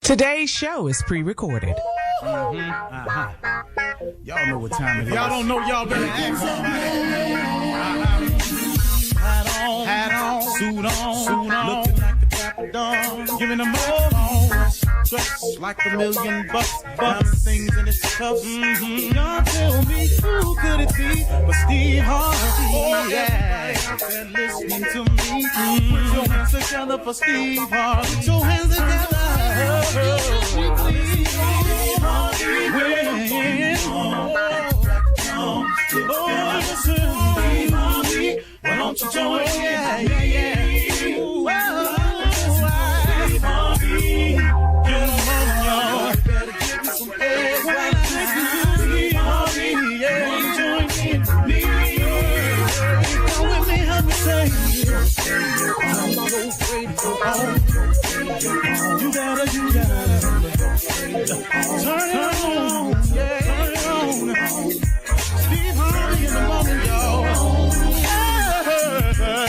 Today's show is pre-recorded. Y'all know what time it is. Y'all don't know, y'all better ask somebody. Hat on, suit on, looking like a dapper dog, giving them all dressed like $1,000,000, but things in its cuffs. Y'all tell me who could it be but Steve Harvey? Oh yeah, out there listening to me. Put your hands together for Steve Harvey. Put your hands together. Why don't you join? Yeah. Better give me some eggs right now. Join me. Come with me, help me say. I'm so afraid to go home. You gotta turn it on. Yeah, turn it on. Steve Harvey in the moment, y'all. Turn it on.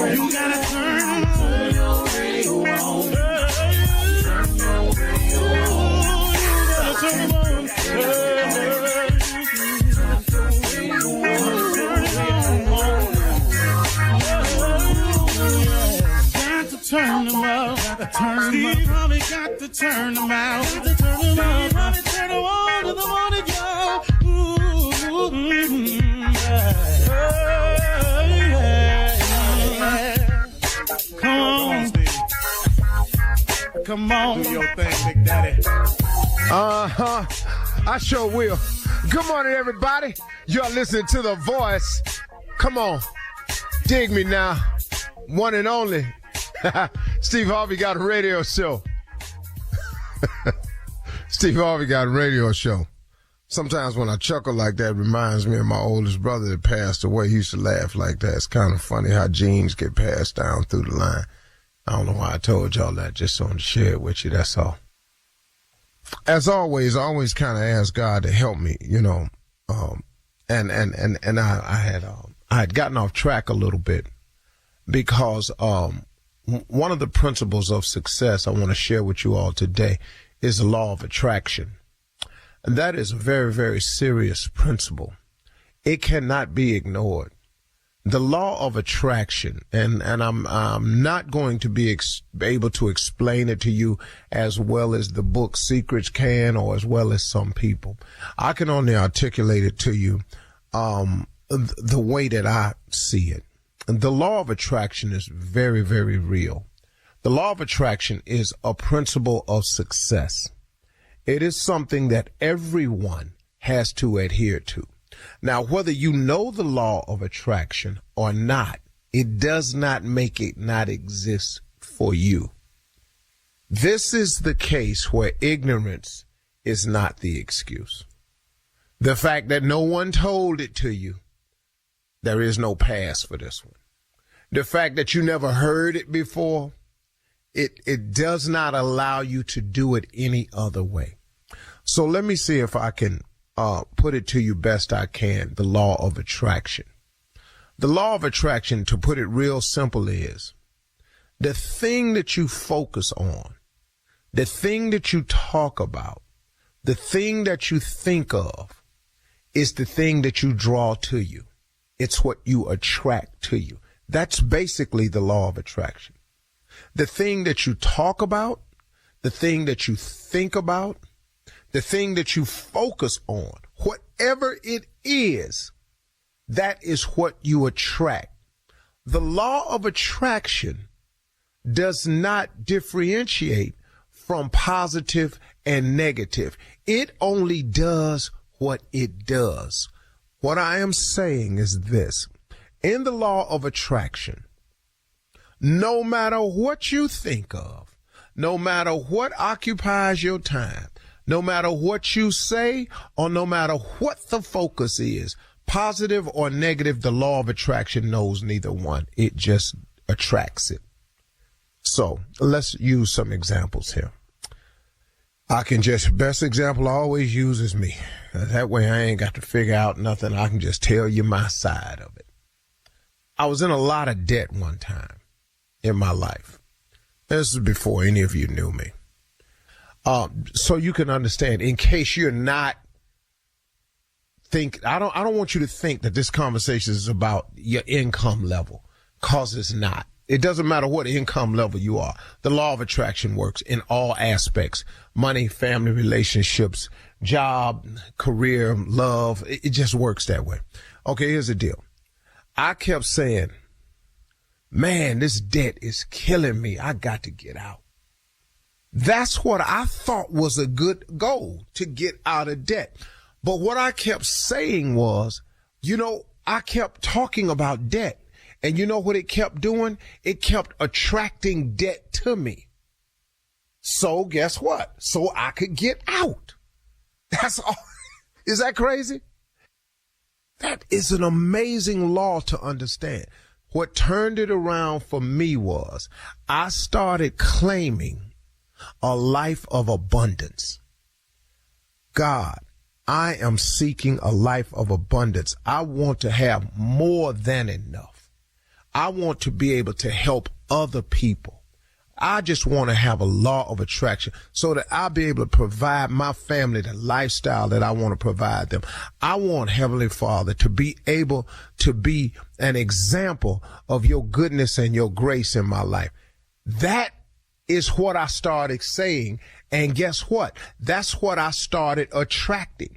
You gotta turn your radio on. Turn them up, Steve Harvey got to turn them out. Steve Harvey turn them on to the morning, y'all. Come on, do your thing, Big Daddy. I sure will. Good morning, everybody. You're listening to The Voice. Come on, dig me now. One and only. Steve Harvey got a radio show. Steve Harvey got a radio show. Sometimes when I chuckle like that, it reminds me of my oldest brother that passed away. He used to laugh like that. It's kind of funny how genes get passed down through the line. I don't know why I told y'all that, just wanted to share it with you, that's all. As always, I always kind of ask God to help me, you know. I had gotten off track a little bit because one of the principles of success I want to share with you all today is the law of attraction. And that is a very, very serious principle. It cannot be ignored. The law of attraction, and I'm not going to be able to explain it to you as well as the book Secrets can, or as well as some people. I can only articulate it to you the way that I see it. And the law of attraction is very, very real. The law of attraction is a principle of success. It is something that everyone has to adhere to. Now, whether you know the law of attraction or not, it does not make it not exist for you. This is the case where ignorance is not the excuse. The fact that no one told it to you, there is no pass for this one. The fact that you never heard it before, it does not allow you to do it any other way. So let me see if I can put it to you best I can, the law of attraction. The law of attraction, to put it real simple, is the thing that you focus on, the thing that you talk about, the thing that you think of is the thing that you draw to you. It's what you attract to you. That's basically the law of attraction. The thing that you talk about, the thing that you think about, the thing that you focus on, whatever it is, that is what you attract. The law of attraction does not differentiate from positive and negative. It only does what it does. What I am saying is this. In the law of attraction, no matter what you think of, no matter what occupies your time, no matter what you say, or no matter what the focus is, positive or negative, the law of attraction knows neither one. It just attracts it. So let's use some examples here. I can just, best example I always use is me. That way I ain't got to figure out nothing. I can just tell you my side of it. I was in a lot of debt one time in my life. This is before any of you knew me. So you can understand, in case you're not I don't want you to think that this conversation is about your income level, cause it's not. It doesn't matter what income level you are. The law of attraction works in all aspects: money, family, relationships, job, career, love. It just works that way. Okay, here's the deal. I kept saying, man, this debt is killing me. I got to get out. That's what I thought was a good goal, to get out of debt. But what I kept saying was, I kept talking about debt. And you know what it kept doing? It kept attracting debt to me. So guess what? So I could get out. That's all. Is that crazy? That is an amazing law to understand. What turned it around for me was I started claiming a life of abundance. God, I am seeking a life of abundance. I want to have more than enough. I want to be able to help other people. I just want to have a law of attraction so that I'll be able to provide my family the lifestyle that I want to provide them. I want, Heavenly Father, to be able to be an example of your goodness and your grace in my life. That is what I started saying. And guess what? That's what I started attracting.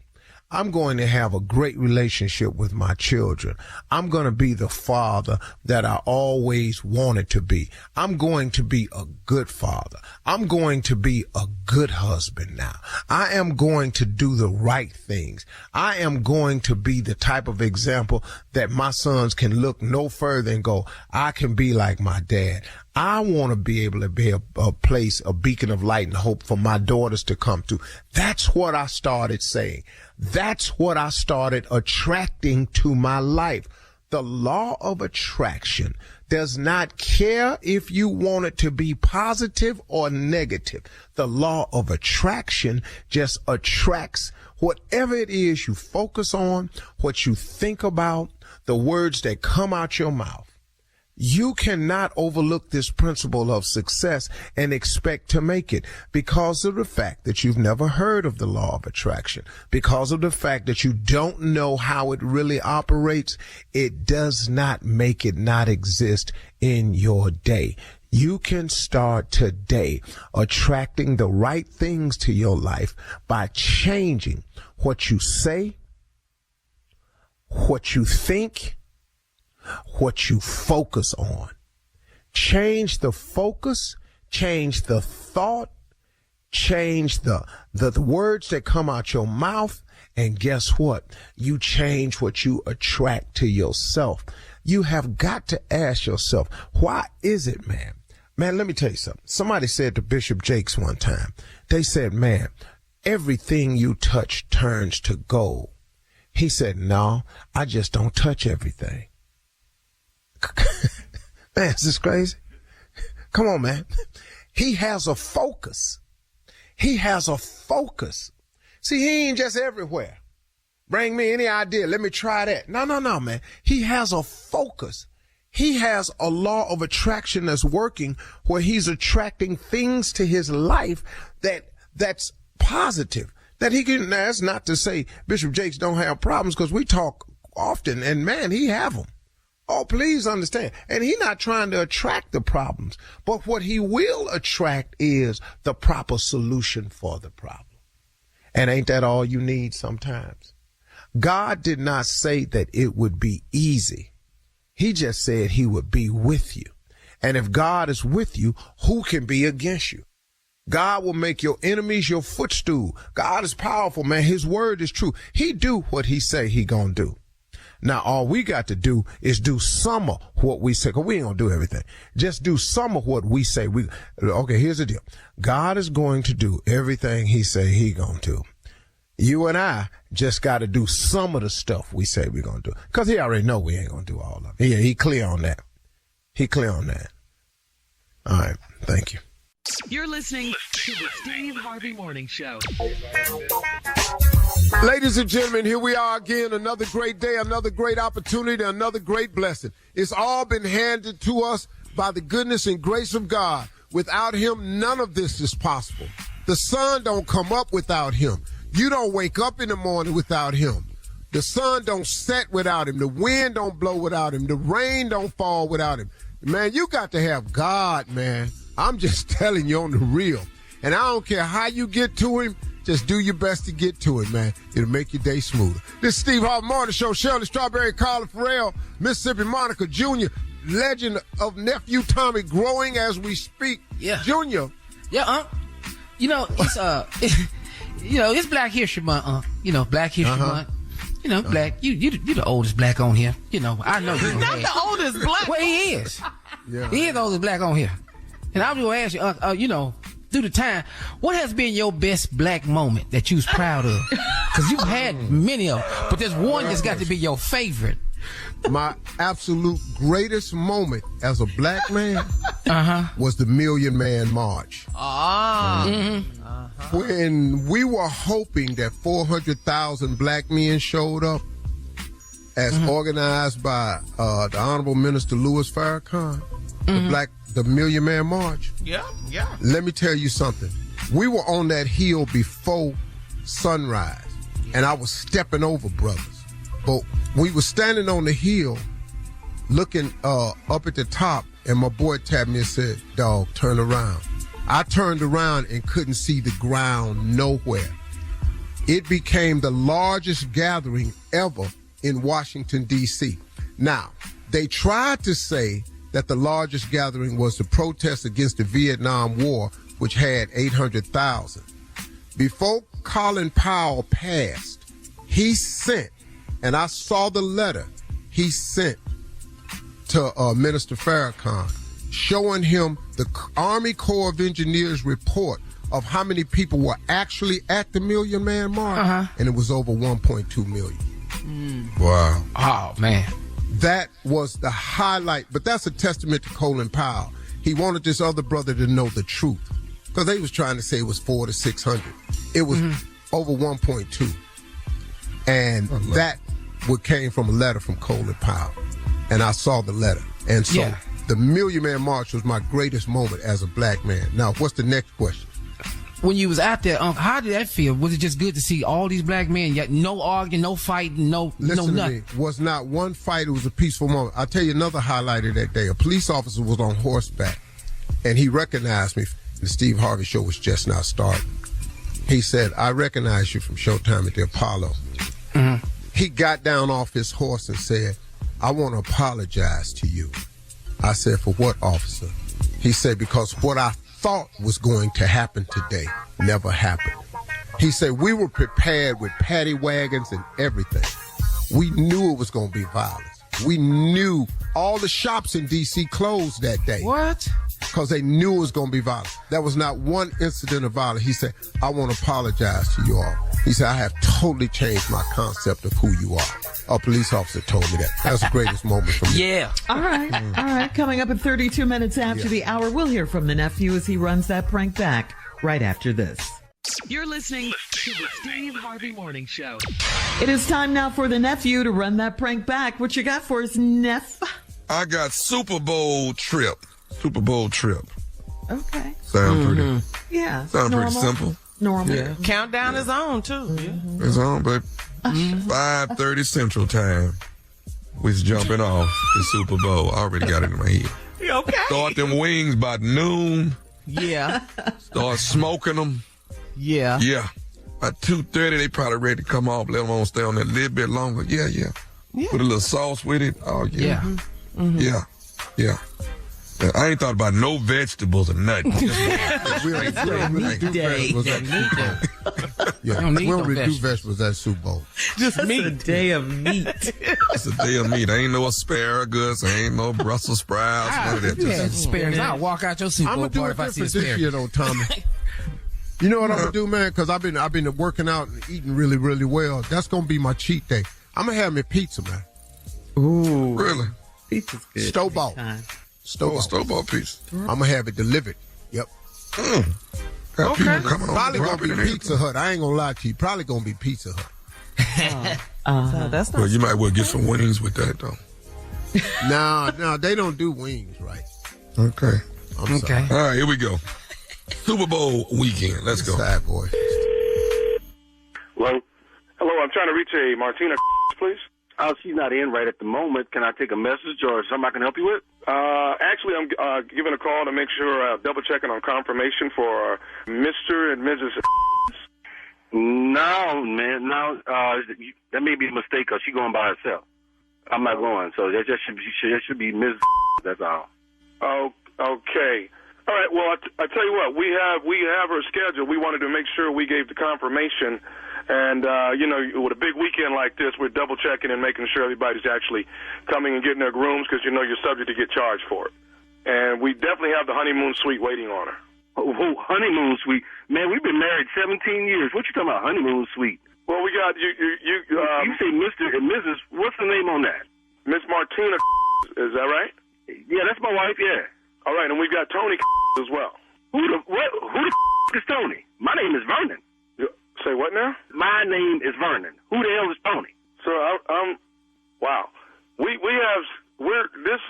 I'm going to have a great relationship with my children. I'm going to be the father that I always wanted to be. I'm going to be a good father. I'm going to be a good husband now. I am going to do the right things. I am going to be the type of example that my sons can look no further and go, I can be like my dad. I want to be able to be a place, a beacon of light and hope for my daughters to come to. That's what I started saying. That's what I started attracting to my life. The law of attraction does not care if you want it to be positive or negative. The law of attraction just attracts whatever it is you focus on, what you think about, the words that come out your mouth. You cannot overlook this principle of success and expect to make it because of the fact that you've never heard of the law of attraction, because of the fact that you don't know how it really operates. It does not make it not exist in your day. You can start today attracting the right things to your life by changing what you say, what you think, what you focus on. Change the focus, change the thought, change the words that come out your mouth, and guess what? You change what you attract to yourself. You have got to ask yourself, why is it, man? Man, let me tell you something. Somebody said to Bishop Jakes one time, they said, man, everything you touch turns to gold. He said, no, I just don't touch everything. Man, is this crazy? Come on, man. He has a focus. He has a focus. See, he ain't just everywhere. Bring me any idea. Let me try that. No, man. He has a focus. He has a law of attraction that's working where he's attracting things to his life that's positive. That he can, that's not to say Bishop Jakes don't have problems, because we talk often and man, he have them. Oh, please understand. And he's not trying to attract the problems, but what he will attract is the proper solution for the problem. And ain't that all you need sometimes? God did not say that it would be easy. He just said he would be with you. And if God is with you, who can be against you? God will make your enemies your footstool. God is powerful, man. His word is true. He do what he say he gonna do. Now, all we got to do is do some of what we say, because we ain't going to do everything. Just do some of what we say. Okay, here's the deal. God is going to do everything he say he going to do. You and I just got to do some of the stuff we say we're going to do, because he already know we ain't going to do all of it. Yeah, he clear on that. He clear on that. All right, thank you. You're listening to the Steve Harvey Morning Show. Ladies and gentlemen, here we are again. Another great day, another great opportunity, another great blessing. It's all been handed to us by the goodness and grace of God. Without him, none of this is possible. The sun don't come up without him. You don't wake up in the morning without him. The sun don't set without him. The wind don't blow without him. The rain don't fall without him. Man, you got to have God, man. I'm just telling you on the real. And I don't care how you get to him, just do your best to get to him, man. It'll make your day smoother. This is Steve Harvey Morning Show. Shirley Strawberry, Carla Farrell, Mississippi Monica Jr., legend of Nephew Tommy, growing as we speak. Yeah. Junior. Yeah, it's it's Black History Month, Black History Month. Black, you the oldest black on here. I know you're not the oldest black. Well, he is. Yeah. He is the oldest black on here. And I was going to ask you, through the time, what has been your best black moment that you was proud of? Because you've had many of them, but there's one that's got to be your favorite. My absolute greatest moment as a black man was the Million Man March. When we were hoping that 400,000 black men showed up, as organized by the Honorable Minister Louis Farrakhan, the Million Man March. Yeah. Let me tell you something. We were on that hill before sunrise, and I was stepping over brothers. But we were standing on the hill, looking up at the top, and my boy tapped me and said, "Dog, turn around." I turned around and couldn't see the ground nowhere. It became the largest gathering ever in Washington, D.C. Now, they tried to say that the largest gathering was the protest against the Vietnam War, which had 800,000. Before Colin Powell passed, he sent, and I saw the letter he sent to Minister Farrakhan, showing him the Army Corps of Engineers report of how many people were actually at the Million Man March, and it was over 1.2 million. Wow. Oh, man. That was the highlight, but that's a testament to Colin Powell. He wanted this other brother to know the truth, because they was trying to say it was 400 to 600. It was over 1.2, and that came from a letter from Colin Powell, and I saw the letter, and so the Million Man March was my greatest moment as a black man. Now, what's the next question? When you was out there, how did that feel? Was it just good to see all these black men? Yet no arguing, no fighting, no Listen nothing. to me. Was not one fight. It was a peaceful moment. I'll tell you another highlight of that day. A police officer was on horseback, and he recognized me. The Steve Harvey Show was just now starting. He said, "I recognize you from Showtime at the Apollo." He got down off his horse and said, "I want to apologize to you." I said, "For what, officer?" He said, "Because what I thought was going to happen today never happened." He said, "We were prepared with paddy wagons and everything. We knew it was going to be violence. We knew all the shops in D.C. closed that day." What? Because they knew it was going to be violence. There was not one incident of violence. He said, "I want to apologize to you all." He said, "I have totally changed my concept of who you are." A police officer told me that. That was the greatest moment for me. Yeah. All right. Coming up at 32 minutes after the hour, we'll hear from the nephew as he runs that prank back right after this. You're listening to the Steve Harvey Morning Show. It is time now for the nephew to run that prank back. What you got for us, Neff? I got Super Bowl trip. Super Bowl trip. Okay. Sound pretty. Yeah. Sound pretty simple. Normal. Yeah. Countdown is on, too. It's on, baby. 5:30 Central Time. We's jumping off the Super Bowl. I already got it in my head. You okay? Start them wings by noon. Yeah. Start smoking them. Yeah. Yeah. By 2:30, they probably ready to come off. Let them on stay on there a little bit longer. Yeah. Put a little sauce with it. Oh, yeah. Yeah. I ain't thought about no vegetables or nothing. We don't really do vegetables at Super Bowl. Just meat. A day of meat. It's a day of meat. Ain't no asparagus. Ain't no Brussels sprouts. None of that. Just Asparagus. I'll walk out your Super I'm Bowl gonna do party it if I see different this asparagus. year, though, Tommy. You know what I'm gonna do, man? Because I've been working out and eating really, really well. That's gonna be my cheat day. I'm gonna have me pizza, man. Ooh. really. Pizza's good. Store-bought. Anytime. Store-bought pizza. I'm gonna have it delivered. Yep. Got people coming on Probably the gonna property be and Pizza Hut. I ain't gonna lie to you. Probably gonna be Pizza Hut. So that's not. Well, you might well get some wings with that, though. No, they don't do wings right. Okay. I'm sorry. All right, here we go. Super Bowl weekend. Let's go. Sad boy. Hello? Hello, I'm trying to reach a Martina, please. Oh, she's not in right at the moment. Can I take a message or something I can help you with? Actually, I'm giving a call to make sure, double-checking on confirmation for Mr. and Mrs. No, man, no. That may be a mistake because she's going by herself. I'm not going, so that should be Ms. That's all. Oh, okay. All right. Well, I tell you what, we have her schedule. We wanted to make sure we gave the confirmation, and with a big weekend like this, we're double checking and making sure everybody's actually coming and getting their grooms because you're subject to get charged for it. And we definitely have the honeymoon suite waiting on her. Oh, honeymoon suite, man. We've been married 17 years. What you talking about, honeymoon suite? Well, we got you. You say Mr. and Mrs. What's the name on that? Miss Martina. Is that right? Yeah, that's my wife. Yeah. All right, and we've got Tony as well. Who the is Tony? My name is Vernon. Say what now? My name is Vernon. Who the hell is Tony? So wow. This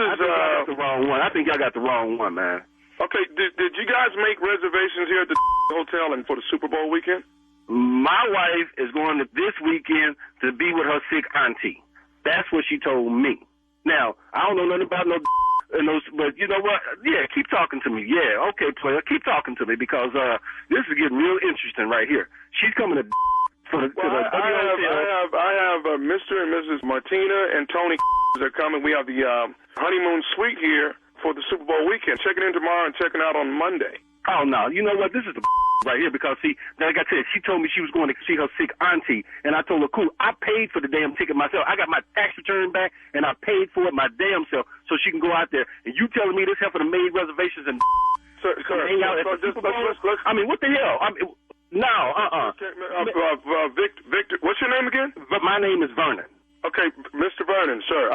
is. I think I got the wrong one. I think I got the wrong one, man. Okay, did you guys make reservations here at the hotel and for the Super Bowl weekend? My wife is going this weekend to be with her sick auntie. That's what she told me. Now, I don't know nothing about but you know what? Yeah, keep talking to me. Yeah, okay, player, keep talking to me because this is getting real interesting right here. She's coming to I have Mr. and Mrs. Martina and Tony are coming. We have the honeymoon suite here for the Super Bowl weekend. Checking in tomorrow and checking out on Monday. Oh, no. You know what? This is the right here because, see, like I said, she told me she was going to see her sick auntie, and I told her, cool, I paid for the damn ticket myself. I got my tax return back, and I paid for it my damn self so she can go out there. And you telling me this heifer made reservations and hang out at the Super Bowl? I mean, what the hell? Victor, what's your name again? My name is Vernon. Okay, Mr. Vernon, sir.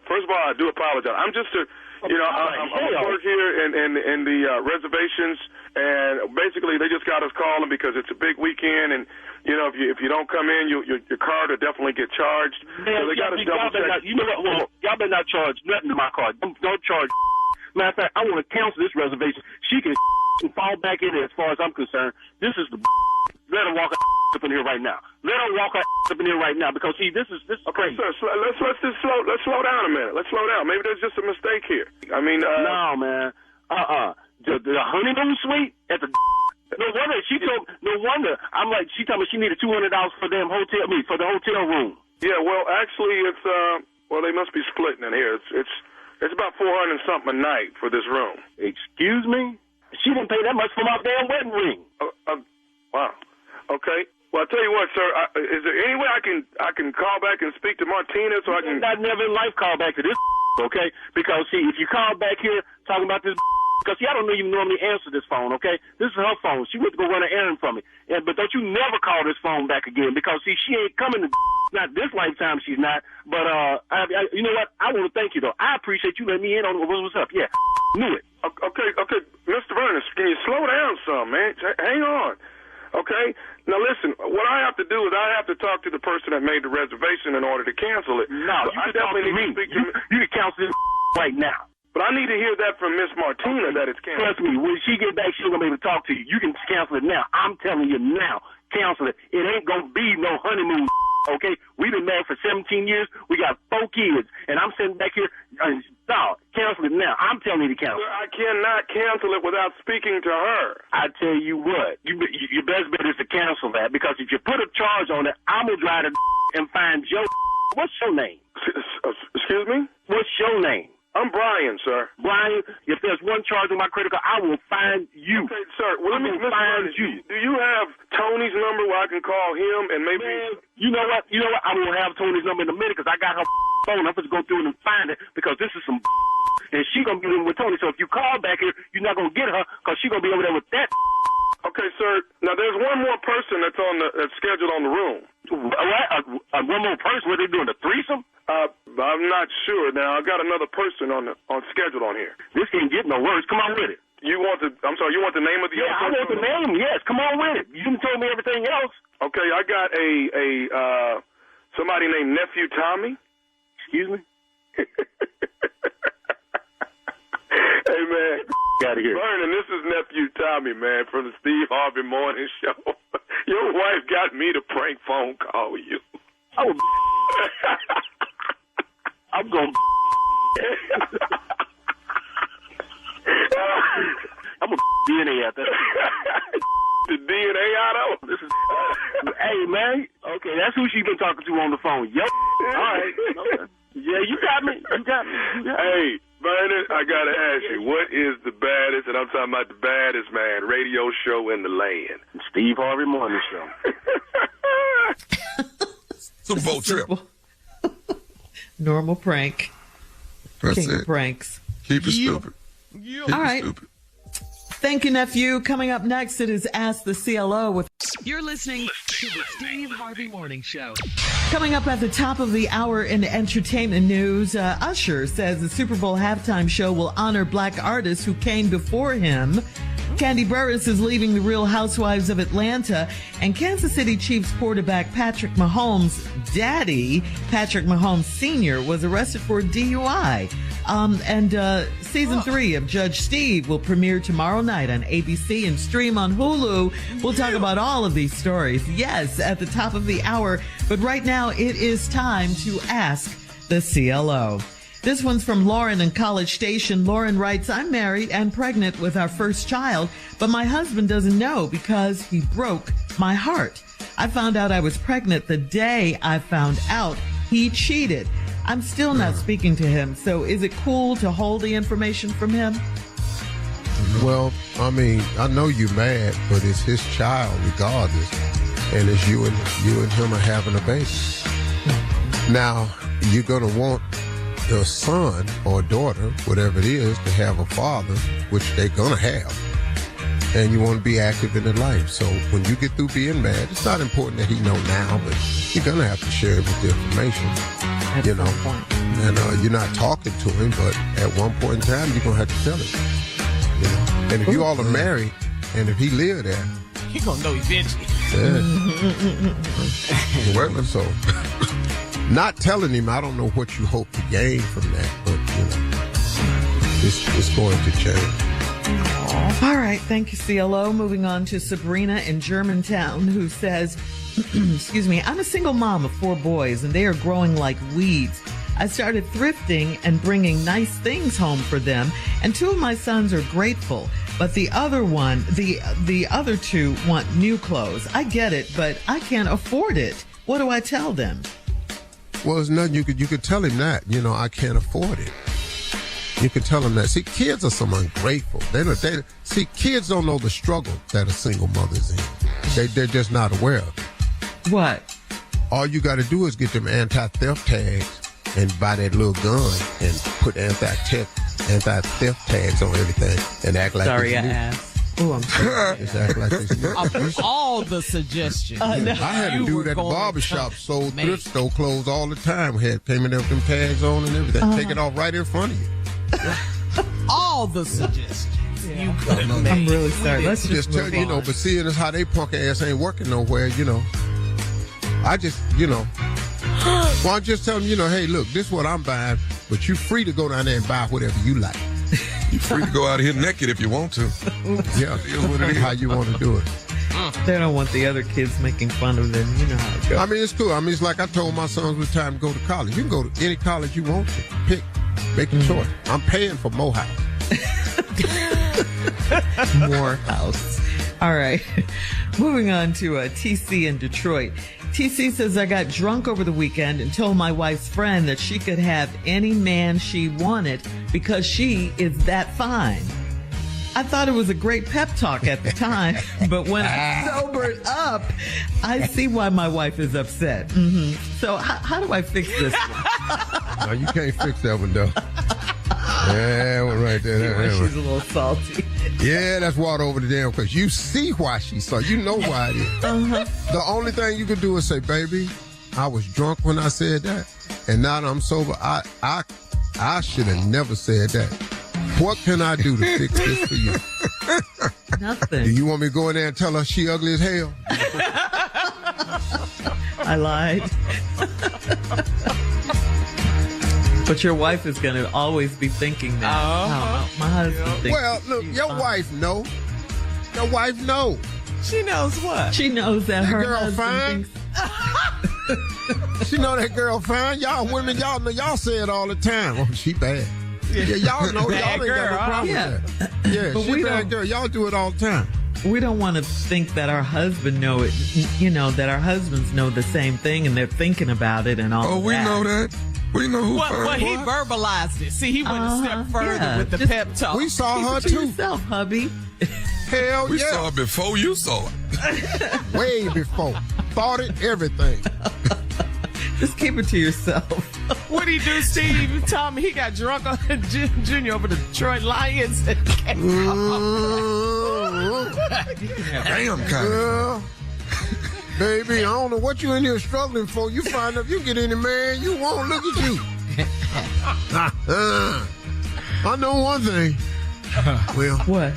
First of all, I do apologize. I'm just I'm at work here in the reservations, and basically they just got us calling because it's a big weekend, and if you don't come in, your card will definitely get charged. Man, so they got us double check. You know what? Well, y'all better not charge nothing to my card. Don't charge. Matter of fact, I want to cancel this reservation. She can fall back in it as far as I'm concerned. This is the. Let her walk up in here right now. Let her walk up in here right now because see, this is crazy. Sir, let's slow down a minute. Let's slow down. Maybe there's just a mistake here. I mean, no, man. The honeymoon suite at the. No wonder she told. No wonder I'm like she told me she needed $200 for the hotel. For the hotel room. Yeah, well, actually, it's they must be splitting in here. It's about $400 something a night for this room. Excuse me? She didn't pay that much for my damn wedding ring. Wow. Okay. Well, I'll tell you what, sir. Is there any way I can call back and speak to Martina so I can? I never in life call back to this, okay? Because see, if you call back here talking about this, because see, I don't even normally answer this phone, okay? This is her phone. She went to go run an errand for me, but don't you never call this phone back again because see, she ain't coming to. Not this lifetime, she's not. But you know what? I want to thank you though. I appreciate you letting me in on what's up. Yeah, knew it. Okay, Mr. Vernon, can you slow down some, man? Hang on. Okay? Now, listen, what I have to do is I have to talk to the person that made the reservation in order to cancel it. No, you can definitely need to speak to me. You can cancel this right now. But I need to hear that from Miss Martina that it's canceled. Trust me, when she get back, she's going to be able to talk to you. You can cancel it now. I'm telling you now. Cancel it. It ain't going to be no honeymoon, okay? We've been married for 17 years. We got 4 kids. And I'm sitting back here. No, cancel it now. I'm telling you to cancel it. I cannot cancel it without speaking to her. I tell you what. Your best bet is to cancel that because if you put a charge on it, I'm going to drive to and find Joe. What's your name? Excuse me? What's your name? I'm Brian, sir. Brian, if there's one charge on my credit card, I will find you. Okay, sir. Well, let me find you. Do you have Tony's number where I can call him and maybe? Man, you know what? I won't have Tony's number in a minute because I got her phone. I'm supposed to go through it and find it because this is some and she going to be with Tony. So if you call back here, you're not going to get her because she's going to be over there with that. Okay, sir. Now, there's one more person that's scheduled on the room. What? One more person? What are they doing, a threesome? I'm not sure. Now, I've got another person on scheduled on here. This can't get no worse. Come on with it. You want the name of the Yeah, I want the name, yes. Come on with it. You didn't tell me everything else. Okay, I got a somebody named Nephew Tommy. Excuse me? Hey, man. Out of here. Vernon, this is Nephew Tommy, man, from the Steve Harvey Morning Show. Your wife got me to prank phone call you. Oh, I'm going to I'm a DNA out there. The DNA out of This is, hey, man. Okay, that's who she been talking to on the phone. Yep. All right. Okay. Yeah, you got me. Hey, Vernon, I got to ask you, what is the baddest, and I'm talking about the baddest, man, radio show in the land? Steve Harvey Morning Show. Super Bowl trip. Normal prank. That's King it. of pranks. Keep it stupid. Keep All right. it stupid. Thank you, nephew. Coming up next, it is Ask the CLO with. You're listening to the Steve Harvey Morning Show. Coming up at the top of the hour in entertainment news, Usher says the Super Bowl halftime show will honor black artists who came before him. Kandi Burruss is leaving the Real Housewives of Atlanta, and Kansas City Chiefs quarterback Patrick Mahomes' daddy, Patrick Mahomes Sr., was arrested for DUI. Season 3 of Judge Steve will premiere tomorrow night on ABC and stream on Hulu. We'll talk about all of these stories, yes, at the top of the hour. But right now, it is time to ask the CLO. This one's from Lauren in College Station. Lauren writes, I'm married and pregnant with our first child, but my husband doesn't know because he broke my heart. I found out I was pregnant the day I found out he cheated. I'm still not speaking to him, so is it cool to hold the information from him? Well, I mean, I know you're mad, but it's his child regardless, and it's you and him are having a baby. Now, you're gonna want your son or daughter, whatever it is, to have a father, which they're gonna have, and you want to be active in their life. So when you get through being mad, it's not important that he know now, but you're gonna have to share with the information. You know, and you're not talking to him, but at one point in time, you're gonna have to tell him. You know? And if you all are married, and if he live there, He gonna know eventually. well, so not telling him, I don't know what you hope to gain from that, but you know, it's going to change. All right. Thank you, CLO. Moving on to Sabrina in Germantown, who says, excuse me, I'm a single mom of 4 boys, and they are growing like weeds. I started thrifting and bringing nice things home for them, and 2 of my sons are grateful, but the other 2 want new clothes. I get it, but I can't afford it. What do I tell them? Well, there's nothing you could tell him that, you know, I can't afford it. You can tell them that. See, kids are some ungrateful. See, kids don't know the struggle that a single mother's in. They're just not aware of it. What? All you got to do is get them anti-theft tags and buy that little gun and put anti-theft tags on everything and act like sorry, I it's new. asked. Oh, I'm sorry. Just act like it's new. Of all the suggestions, I had a dude at the barbershop sold thrift store clothes all the time. Came in there with them tags on and everything. Take it off right in front of you. all the suggestions. You I'm really sorry. Let's just tell you, but seeing as how they punk ass ain't working nowhere, you know. I just, you know. Well, I'm just telling you, hey, look, this is what I'm buying, but you're free to go down there and buy whatever you like. You're free to go out here naked if you want to. Yeah, it is what it is. How you want to do it. They don't want the other kids making fun of them. You know how it goes. I mean, it's cool. I mean, it's like I told my sons with time to go to college. You can go to any college you want to. Pick. Make a choice. I'm paying for Morehouse. Morehouse. All right. Moving on to TC in Detroit. TC says, I got drunk over the weekend and told my wife's friend that she could have any man she wanted because she is that fine. I thought it was a great pep talk at the time, but when I sobered up, I see why my wife is upset. Mm-hmm. So how do I fix this one? No, you can't fix that one, though. Yeah, one right there. She's a little salty. Yeah, that's water over the dam because you see why she's so. You know why it is. Uh-huh. The only thing you can do is say, baby, I was drunk when I said that, and now that I'm sober, I should have never said that. What can I do to fix this for you? Nothing. Do you want me to go in there and tell her she ugly as hell? I lied. But your wife is going to always be thinking that. Oh, my husband thinks. Well, look, your wife know. Your wife know. She knows what? She knows that her girl husband fine. She know that girl fine. Y'all women, y'all know, y'all say it all the time. Oh, she bad. Yeah, y'all know. Bad y'all ain't girl, got no problem with that. Yeah, But she we bad don't- girl. Y'all do it all the time. We don't want to think that our husband know it, that our husbands know the same thing and they're thinking about it and all Oh, of we that. know that. We know who fine. Well, he verbalized it. See, he went a step further with the Just- pep talk. We saw Keep her it to too. yourself, hubby. Hell We yeah. saw it before you saw it. Way before. Thought it, everything. Just keep it to yourself. What'd he do, Steve? You told me he got drunk on Junior over the Detroit Lions. Damn, kind of. Girl, baby, I don't know what you in here struggling for. You find out you get any man you want, look at you. I know one thing. Well, What?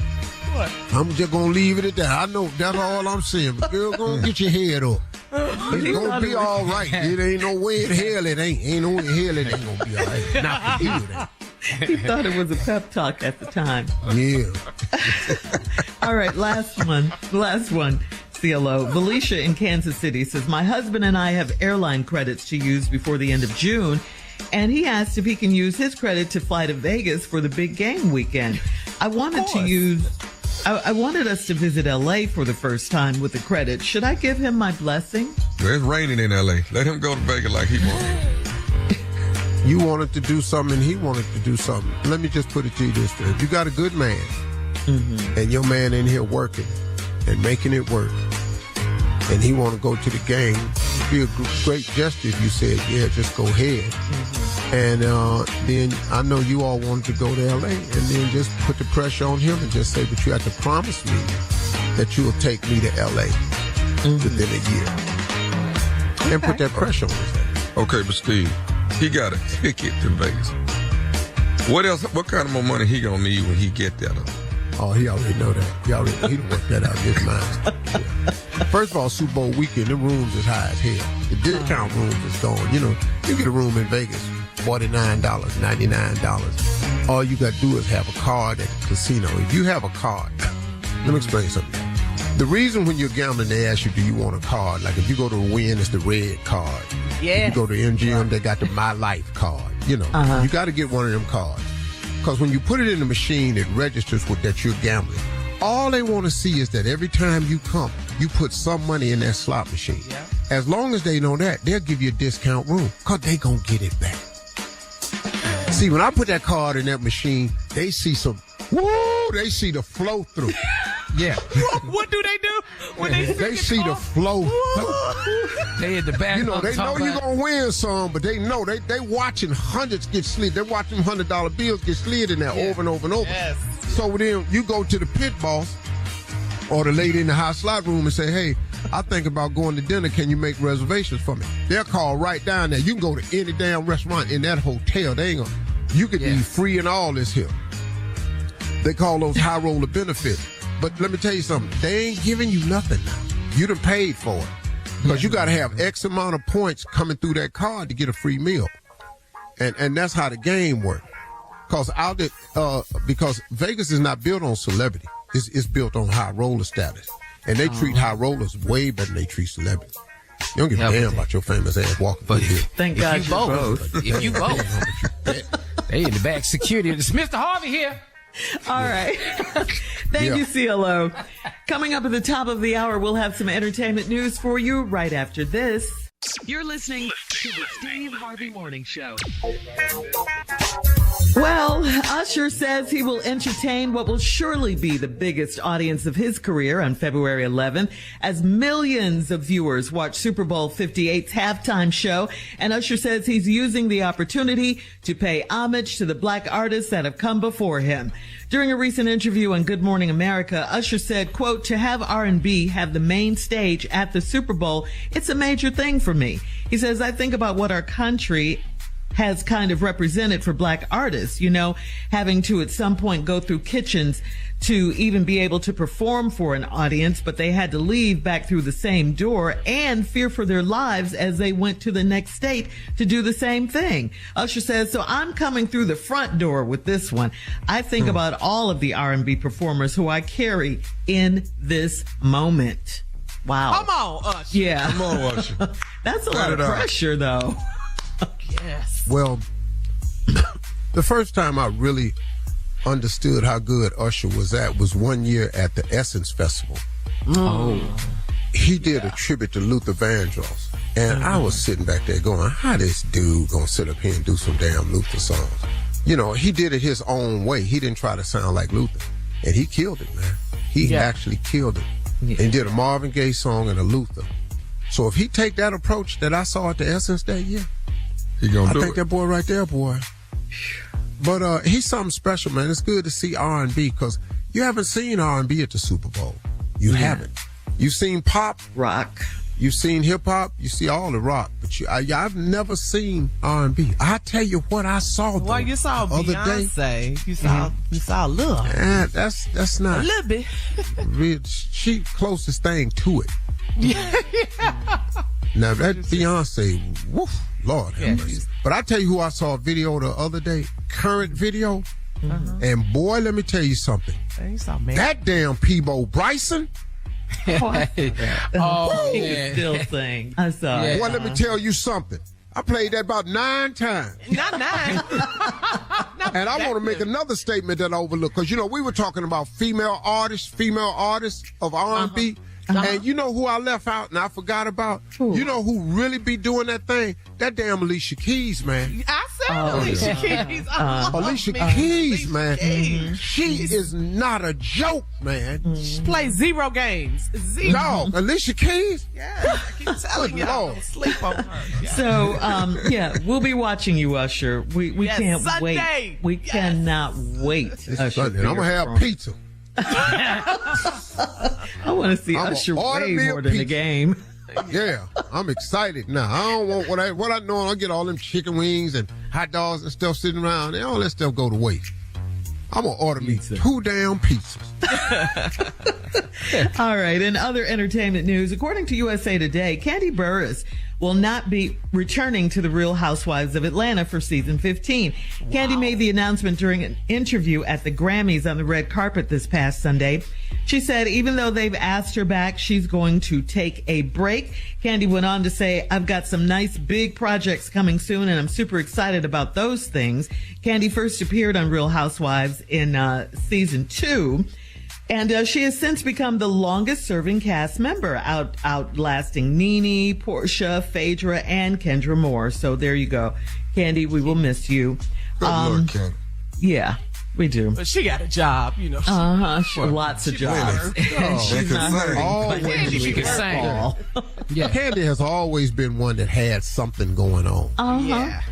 I'm just gonna leave it at that. I know that's all I'm saying. But girl, go and get your head up. It's gonna be all right. It ain't no way in hell it ain't. Ain't no way in hell it ain't gonna be all right. Not for you, it ain't. He thought it was a pep talk at the time. Yeah. All right, last one. CLO. Felicia in Kansas City says, my husband and I have airline credits to use before the end of June, and he asked if he can use his credit to fly to Vegas for the big game weekend. I wanted us to visit LA for the first time with the credit. Should I give him my blessing? It's raining in L.A. Let him go to Vegas like he wants. You wanted to do something and he wanted to do something. Let me just put it to you this way. If you got a good man and your man in here working and making it work and he want to go to the game, it'd be a great gesture if you said, yeah, just go ahead. And then I know you all wanted to go to L.A. and then just put the pressure on him and just say, but you have to promise me that you will take me to L.A. within a year. And put that pressure on his head. Okay, but Steve, he got a ticket to Vegas. What else? What kind of more money he gonna need when he get there? Oh, he already know that. He done worked that out in his mind. First of all, Super Bowl weekend, the rooms is high as hell. The discount rooms is gone. You know, you get a room in Vegas, $49, $99. All you got to do is have a card at the casino. If you have a card, let me explain something. The reason when you're gambling, they ask you, do you want a card? Like if you go to Win, it's the red card. Yeah. If you go to MGM, they got the My Life card. You know, you got to get one of them cards. Because when you put it in the machine, it registers with that you're gambling. All they want to see is that every time you come, you put some money in that slot machine. Yeah. As long as they know that, they'll give you a discount room because they going to get it back. See, when I put that card in that machine, they see they see the flow through. Yeah. What do they do when they see the flow through. They at the back. You know, they know you're going to win some, but they know they watching hundreds get slid. They're watching $100 bills get slid in there over and over and over. Yes. So then you go to the pit boss or the lady in the high slot room and say, hey, I think about going to dinner. Can you make reservations for me? They'll call right down there. You can go to any damn restaurant in that hotel. They ain't gonna. You could be free and all this here. They call those high roller benefits. But let me tell you something. They ain't giving you nothing now. You done paid for it. Because you got to have X amount of points coming through that card to get a free meal. And that's how the game works. Because Vegas is not built on celebrity. It's built on high roller status. And they treat high rollers way better than they treat celebrities. You don't give a damn about your famous ass walking through here. Thank God you both. If you both. They in the back security. It's Mr. Harvey here. All right. Thank you, CLO. Coming up at the top of the hour, we'll have some entertainment news for you right after this. You're listening to the Steve Harvey Morning Show. Well, Usher says he will entertain what will surely be the biggest audience of his career on February 11th as millions of viewers watch Super Bowl 58's halftime show. And Usher says he's using the opportunity to pay homage to the black artists that have come before him. During a recent interview on Good Morning America, Usher said, quote, to have R&B have the main stage at the Super Bowl, it's a major thing for me. He says, I think about what our country has kind of represented for black artists, having to at some point go through kitchens to even be able to perform for an audience, but they had to leave back through the same door and fear for their lives as they went to the next state to do the same thing. Usher says, so I'm coming through the front door with this one. I think about all of the R&B performers who I carry in this moment. Wow. Come on, Usher. Yeah. Come on, Usher. That's a lot of pressure, though. Yes. Well, the first time I really understood how good Usher was was 1 year at the Essence Festival. Oh. He did a tribute to Luther Vandross. And I was sitting back there going, how this dude gonna sit up here and do some damn Luther songs? He did it his own way. He didn't try to sound like Luther. And he killed it, man. He actually killed it. Yeah. And did a Marvin Gaye song and a Luther. So if he take that approach that I saw at the Essence that year, he gonna do I think that boy right there, boy. But he's something special, man. It's good to see R&B because you haven't seen R&B at the Super Bowl. You haven't. You've seen pop, rock. You've seen hip hop. You see all the rock, but I've never seen R&B. I tell you what I saw. Well, you saw Beyonce. You saw a little. That's not a little bit. She closest thing to it. Yeah. Now that Beyonce, woof, Lord have mercy. But I tell you who I saw a video the other day, current video, and boy, let me tell you something. That damn Peebo Bryson. Still sing. I saw it. Boy, let me tell you something. I played that about 9 times. Not 9. And I want to make another statement that I overlooked because we were talking about female artists of R&B. And you know who I left out and I forgot about? Who? You know who really be doing that thing? That damn Alicia Keys, man. I said Alicia Keys. Alicia Keys, man. She is not a joke, man. She plays 0 games. 0. No, Alicia Keys? Yeah, I keep telling you. Don't sleep on her. Yeah. So, we'll be watching you, Usher. We can't Sunday. wait. We cannot wait. Usher, I'm going to have pizza. I want to see Usher way more than the game. Yeah, I'm excited now. I don't want what I know. I get all them chicken wings and hot dogs and stuff sitting around, and all that stuff go to waste. I'm gonna order me 2 damn pizzas. All right. In other entertainment news, according to USA Today, Kandi Burruss will not be returning to The Real Housewives of Atlanta for season 15. Wow. Kandi made the announcement during an interview at the Grammys on the red carpet this past Sunday. She said even though they've asked her back, she's going to take a break. Kandi went on to say, I've got some nice big projects coming soon, and I'm super excited about those things. Kandi first appeared on Real Housewives in season 2. And she has since become the longest-serving cast member, outlasting Nene, Portia, Phaedra, and Kendra Moore. So there you go. Kandi, we will miss you. Good luck, Kandi. Yeah, we do. But she got a job, Lots of jobs. She's not hurting. She can sing. Kandi has always been one that had something going on. Yeah.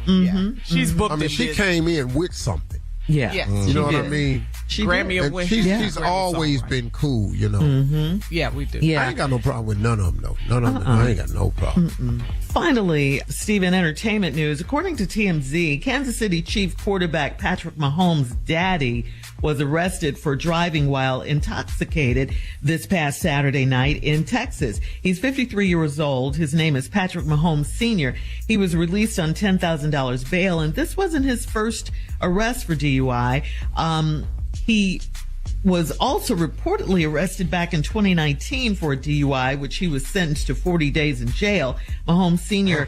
She's booked. She came in with something. Yeah. Yes, you know what I mean? Grammy Award. She's always been cool, Yeah, we do. Yeah. I ain't got no problem with none of them, though. None of them. I ain't got no problem. Finally, Steve, in entertainment news, according to TMZ, Kansas City Chief quarterback Patrick Mahomes' daddy was arrested for driving while intoxicated this past Saturday night in Texas. He's 53 years old. His name is Patrick Mahomes Sr. He was released on $10,000 bail, and this wasn't his first arrest for DUI. He was also reportedly arrested back in 2019 for a DUI, which he was sentenced to 40 days in jail. Mahomes Sr.,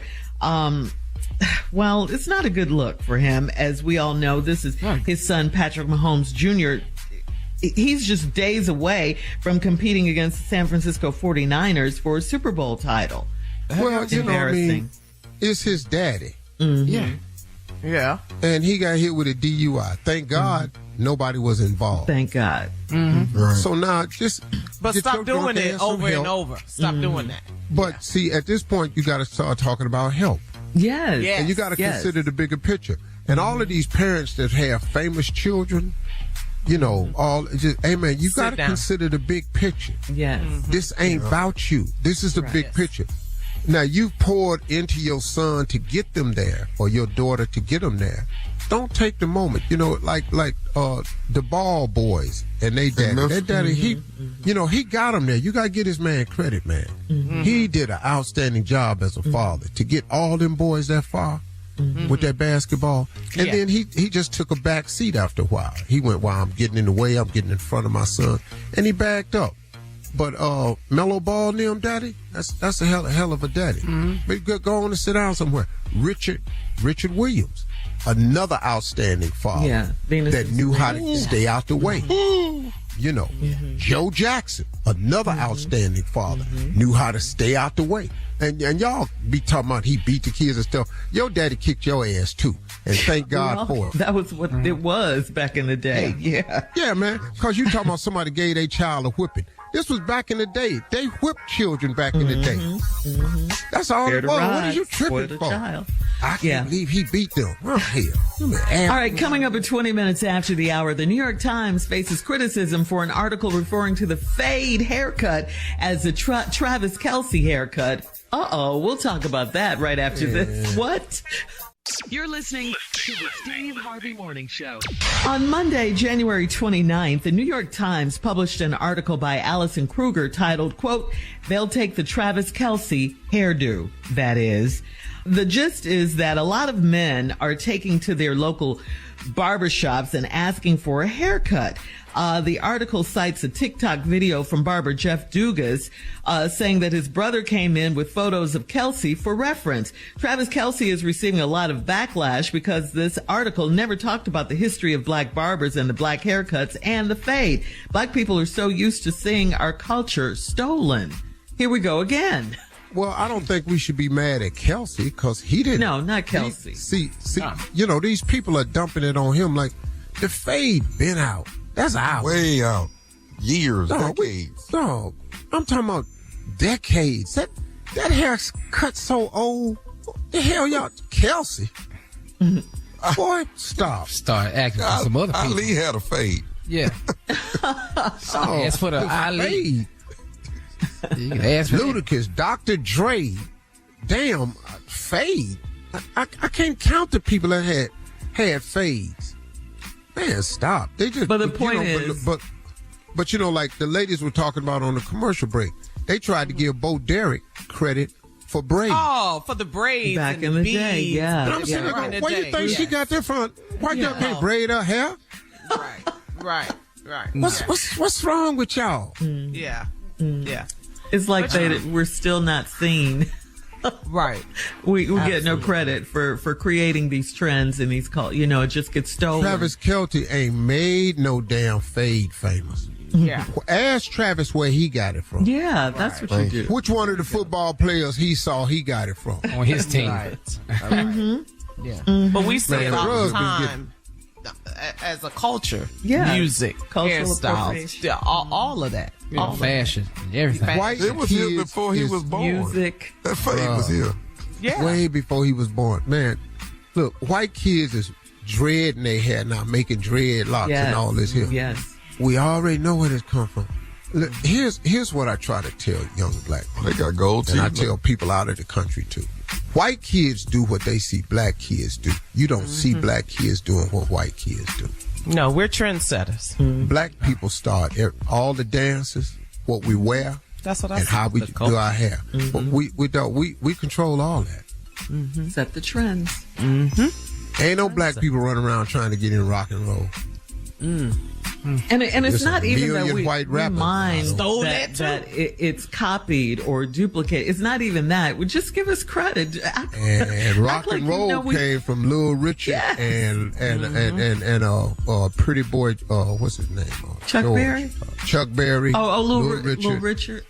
well, it's not a good look for him. As we all know, this is his son, Patrick Mahomes Jr. He's just days away from competing against the San Francisco 49ers for a Super Bowl title. Well, embarrassing. It's his daddy. Yeah. And he got hit with a DUI. Thank God nobody was involved. Thank God. Right. So now But stop doing it over and over. Stop doing that. But see, at this point, you got to start talking about help. Yes. And you got to consider the bigger picture. And all of these parents that have famous children, hey man, you got to consider the big picture. Yes. This ain't about you. This is the big picture. Now, you've poured into your son to get them there, or your daughter to get them there. Don't take the moment. You know, like the ball boys and they daddy. Their daddy, he got them there. You got to get his man credit, man. Mm-hmm. He did an outstanding job as a father to get all them boys that far with that basketball. And then he just took a back seat after a while. He went, well, I'm getting in the way. I'm getting in front of my son. And he backed up. But Mellow Ball and them, daddy, that's a hell of a daddy. But go on and sit down somewhere. Richard Williams, another outstanding father that knew how to stay out the way. You know, Joe Jackson, another outstanding father, knew how to stay out the way. And y'all be talking about he beat the kids and stuff. Your daddy kicked your ass too, and thank God for it. That was what it was back in the day. Yeah, man. Because you talking about somebody gave their child a whipping. This was back in the day. They whipped children back in the day. That's all it was. What are you tripping for? Child. I can't believe he beat them. Oh, hell. All right, coming up at 20 minutes after the hour, the New York Times faces criticism for an article referring to the fade haircut as a Travis Kelce haircut. We'll talk about that right after this. What? You're listening to the Steve Harvey Morning Show. On Monday, January 29th, the New York Times published an article by Allison Kruger titled, quote, "They'll take the Travis Kelce hairdo," that is. The gist is that a lot of men are taking to their local barbershops and asking for a haircut. The article cites a TikTok video from barber Jeff Dugas saying that his brother came in with photos of Kelce for reference. Travis Kelce is receiving a lot of backlash because this article never talked about the history of black barbers and the black haircuts and the fade. Black people are so used to seeing our culture stolen. Here we go again. Well, I don't think we should be mad at Kelce because he didn't. No, not Kelce. See, you know, these people are dumping it on him like the fade been out. That's out. Way out. Years, decades. No, I'm talking about decades. That hair's cut so old. What the hell, y'all? Kelce. Boy, stop. Start acting for some other people. Ali had a fade. Yeah. As for the Ali. You can ask Ludacris, Dr. Dre, damn, fade. I can't count the people that had fades. Man, stop. They just. But the point is, but you know, like the ladies were talking about on the commercial break, they tried to give Bo Derek credit for braids. Oh, for the braids back in the day, yeah. But I'm saying, where you think she got that from? Why y'all can't braid her hair? Right. What's wrong with y'all? Yeah. It's like we're still not seen. Right. We get no credit for creating these trends and these it just gets stolen. Travis Kelce ain't made no damn fade famous. Yeah. Ask Travis where he got it from. Yeah, that's what you do. Which one of the football players he got it from? On his team. Yeah. But we see it all the time. As a culture, music, hairstyles, all of that, all fashion, everything. It was here before he was born. Music, that fade was here. Yeah, way before he was born. Man, look, white kids is dreading their hair now, making dreadlocks and all this here. Yes, we already know where this come from. Look, here's what I try to tell young black people. They got gold teeth. And I tell people out of the country too. White kids do what they see black kids do. You don't see black kids doing what white kids do. No, we're trendsetters. Black people start all the dances, what we wear, that's what I and how we do our hair. But we control all that. Set the trends. Ain't no black people running around trying to get in rock and roll. And it's not even that we mind that it's copied or duplicated. It's not even that. We just give us credit. And rock and roll came from Little Richard and Pretty Boy. What's his name? Chuck Berry. Chuck Berry. Oh, Little Richard.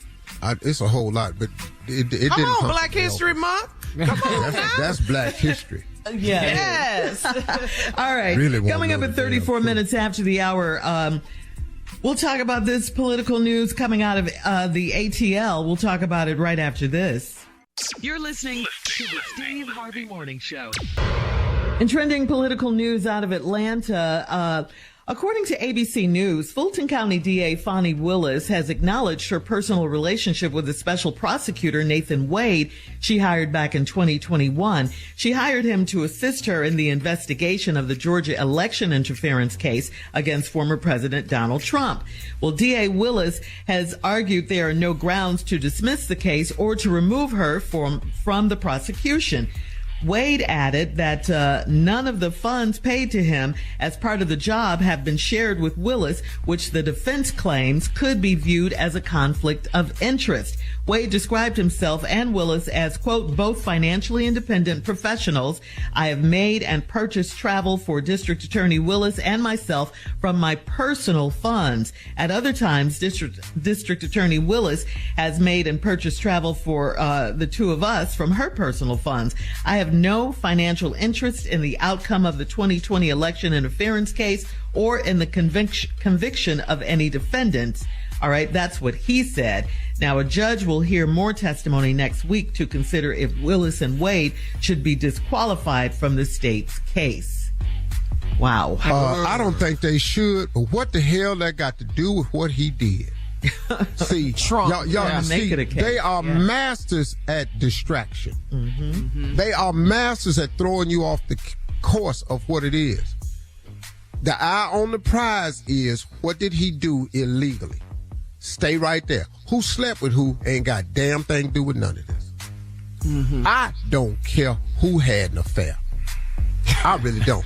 It's a whole lot, but it didn't. Come on, come Black History Month. Come on, that's Black history. Yes. All right. Really coming up at 34 minutes after the hour, we'll talk about this political news coming out of the ATL. We'll talk about it right after this. You're listening to the Steve Harvey Morning Show. In trending political news out of Atlanta, According to ABC News, Fulton County DA Fonnie Willis has acknowledged her personal relationship with the special prosecutor, Nathan Wade, she hired back in 2021. She hired him to assist her in the investigation of the Georgia election interference case against former President Donald Trump. Well, DA Willis has argued there are no grounds to dismiss the case or to remove her from the prosecution. Wade added that none of the funds paid to him as part of the job have been shared with Willis, which the defense claims could be viewed as a conflict of interest. Wade described himself and Willis as, quote, both financially independent professionals. I have made and purchased travel for District Attorney Willis and myself from my personal funds. At other times, District Attorney Willis has made and purchased travel for the two of us from her personal funds. I have no financial interest in the outcome of the 2020 election interference case or in the conviction of any defendants. All right, that's what he said. Now, a judge will hear more testimony next week to consider if Willis and Wade should be disqualified from the state's case. Wow. I don't think they should, but what the hell that got to do with what he did? See, Trump, y'all see, they are masters at distraction. Mm-hmm. They are masters at throwing you off the course of what it is. The eye on the prize is, what did he do illegally? Stay right there. Who slept with who ain't got a damn thing to do with none of this. Mm-hmm. I don't care who had an affair. I really don't.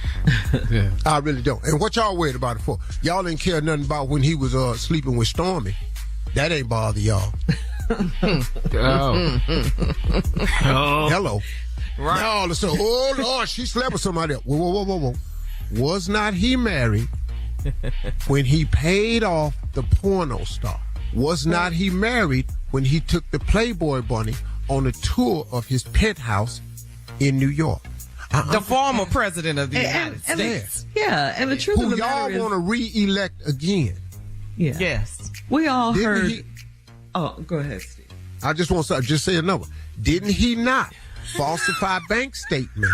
Yeah. I really don't. And what y'all worried about it for? Y'all didn't care nothing about when he was sleeping with Stormy. That ain't bother y'all. Oh. Hello. Right. Now all of a sudden, oh Lord, she slept with somebody else. Whoa. Was not he married when he paid off the porno star? Was not he married when he took the Playboy Bunny on a tour of his penthouse in New York? The former president of the United States. And the truth of the matter is, y'all want to re-elect again. Yeah. Yes. We all heard. Go ahead, Steve. I just want to just say another. Didn't he not falsify bank statements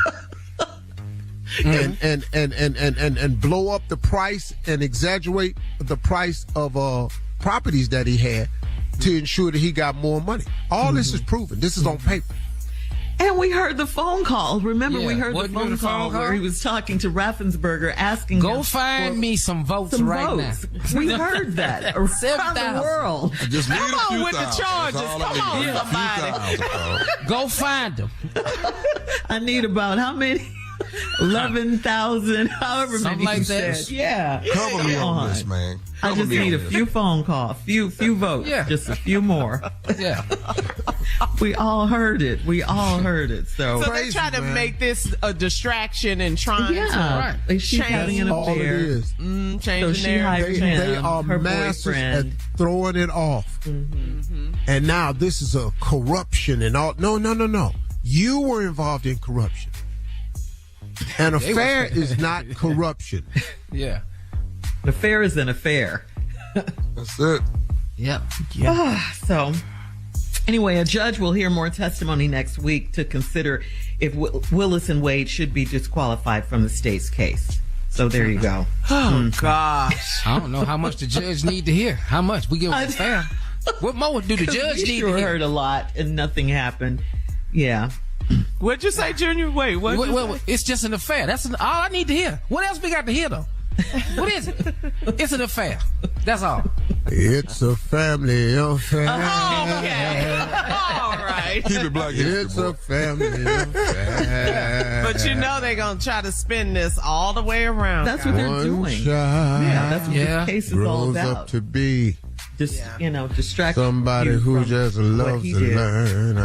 and blow up the price and exaggerate the price of properties that he had to ensure that he got more money? All this is proven. This is on paper. And we heard the phone call. Remember, we heard the phone call where he was talking to Raffensperger, asking Go find me some votes now. We heard that around the world. Just come on with the charges. Come on, somebody. Go find them. I need about how many? 11,000, however something many like that. Said. Yeah. Cover me on this, man. I just need a few phone calls, few votes. Yeah. Just a few more. Yeah. We all heard it. So they try to make this a distraction and trying to she's having an affair. So she hired him, they are her masters boyfriend. at throwing it off. Mm-hmm. And now this is a corruption and all. No. You were involved in corruption. An affair is not corruption. Yeah. An affair is an affair. That's it. Yep. So, anyway, a judge will hear more testimony next week to consider if Willis and Wade should be disqualified from the state's case. So there you go. Oh, gosh. I don't know how much the judge need to hear. How much? We give him fair. What more do the judge need to hear? Heard a lot and nothing happened. Yeah. What'd you say, Junior? Wait, what? It's just an affair. That's all I need to hear. What else we got to hear, though? What is it? It's an affair. That's all. It's a family affair. Okay. All right. Keep it black. It's a family affair. But you know they're going to try to spin this all the way around. That's what they're doing. That's what this case is all about. Grows up to be distract somebody who just loves to learn.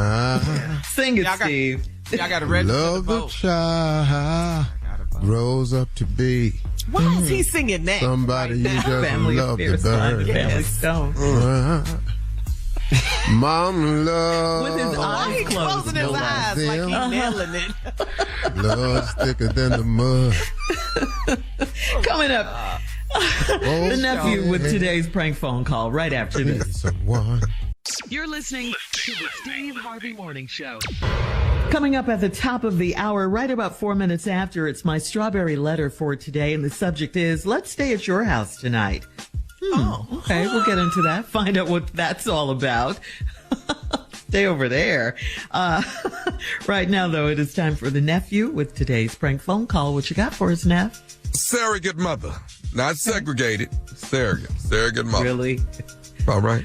Sing it, Steve. Y'all got to register love the child grows up to be. Why is he singing that? Somebody you just family love to learn. Mom love. With his eyes closing his eyes like he's nailing it. Love's thicker than the mud. Coming up. The nephew with today's prank phone call right after this. You're listening to the Steve Harvey Morning Show. Coming up at the top of the hour, right about 4 minutes after, it's my strawberry letter for today. And the subject is, let's stay at your house tonight. Okay, we'll get into that. Find out what that's all about. Stay over there. Right now, though, it is time for the nephew with today's prank phone call. What you got for us, Neff? Surrogate mother. Not segregated. Surrogate mother. Really? All right.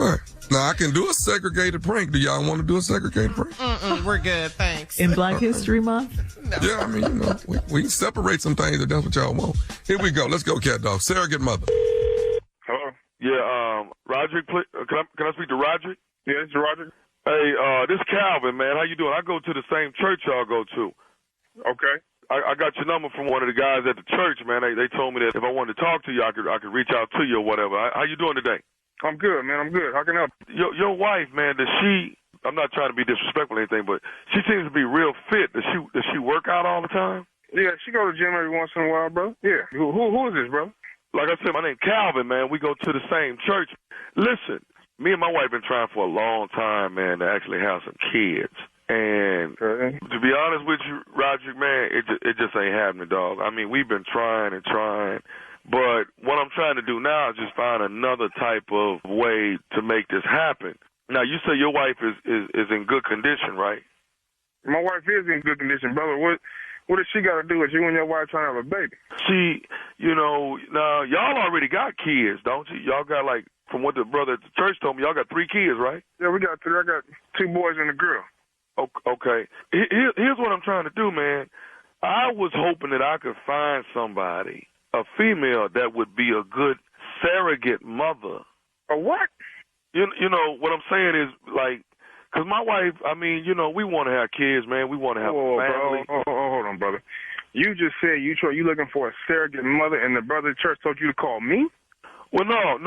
All right. Now, I can do a segregated prank. Do y'all want to do a segregated prank? We're good, thanks. In Black History Month? No. Yeah, I mean, we separate some things if that's what y'all want. Here we go. Let's go, cat dog. Surrogate mother. Hello? Yeah, Roderick, can I speak to Roderick? Yeah, it's Roderick. Hey, this is Calvin, man. How you doing? I go to the same church y'all go to. Okay. I got your number from one of the guys at the church, man. They told me that if I wanted to talk to you, I could reach out to you or whatever. How you doing today? I'm good, man. I'm good. How can I help? Your wife, man, I'm not trying to be disrespectful or anything, but she seems to be real fit. Does she work out all the time? Yeah, she go to the gym every once in a while, bro. Yeah. Who is this, bro? Like I said, my name's Calvin, man. We go to the same church. Listen, me and my wife been trying for a long time, man, to actually have some kids. And to be honest with you, Roger, man, it just ain't happening, dog. I mean, we've been trying and trying. But what I'm trying to do now is just find another type of way to make this happen. Now, you say your wife is in good condition, right? My wife is in good condition, brother. What does she got to do with you and your wife trying to have a baby? She, now, y'all already got kids, don't you? Y'all got, like, from what the brother at the church told me, y'all got 3 kids, right? Yeah, we got 3. I got 2 boys and a girl. Okay. Here's what I'm trying to do, man. I was hoping that I could find somebody, a female that would be a good surrogate mother. A what? You know, what I'm saying is, like, because my wife, I mean, we want to have kids, man. We want to have a family. Hold on, brother. You just said you looking for a surrogate mother, and the brother at church told you to call me? Well, no.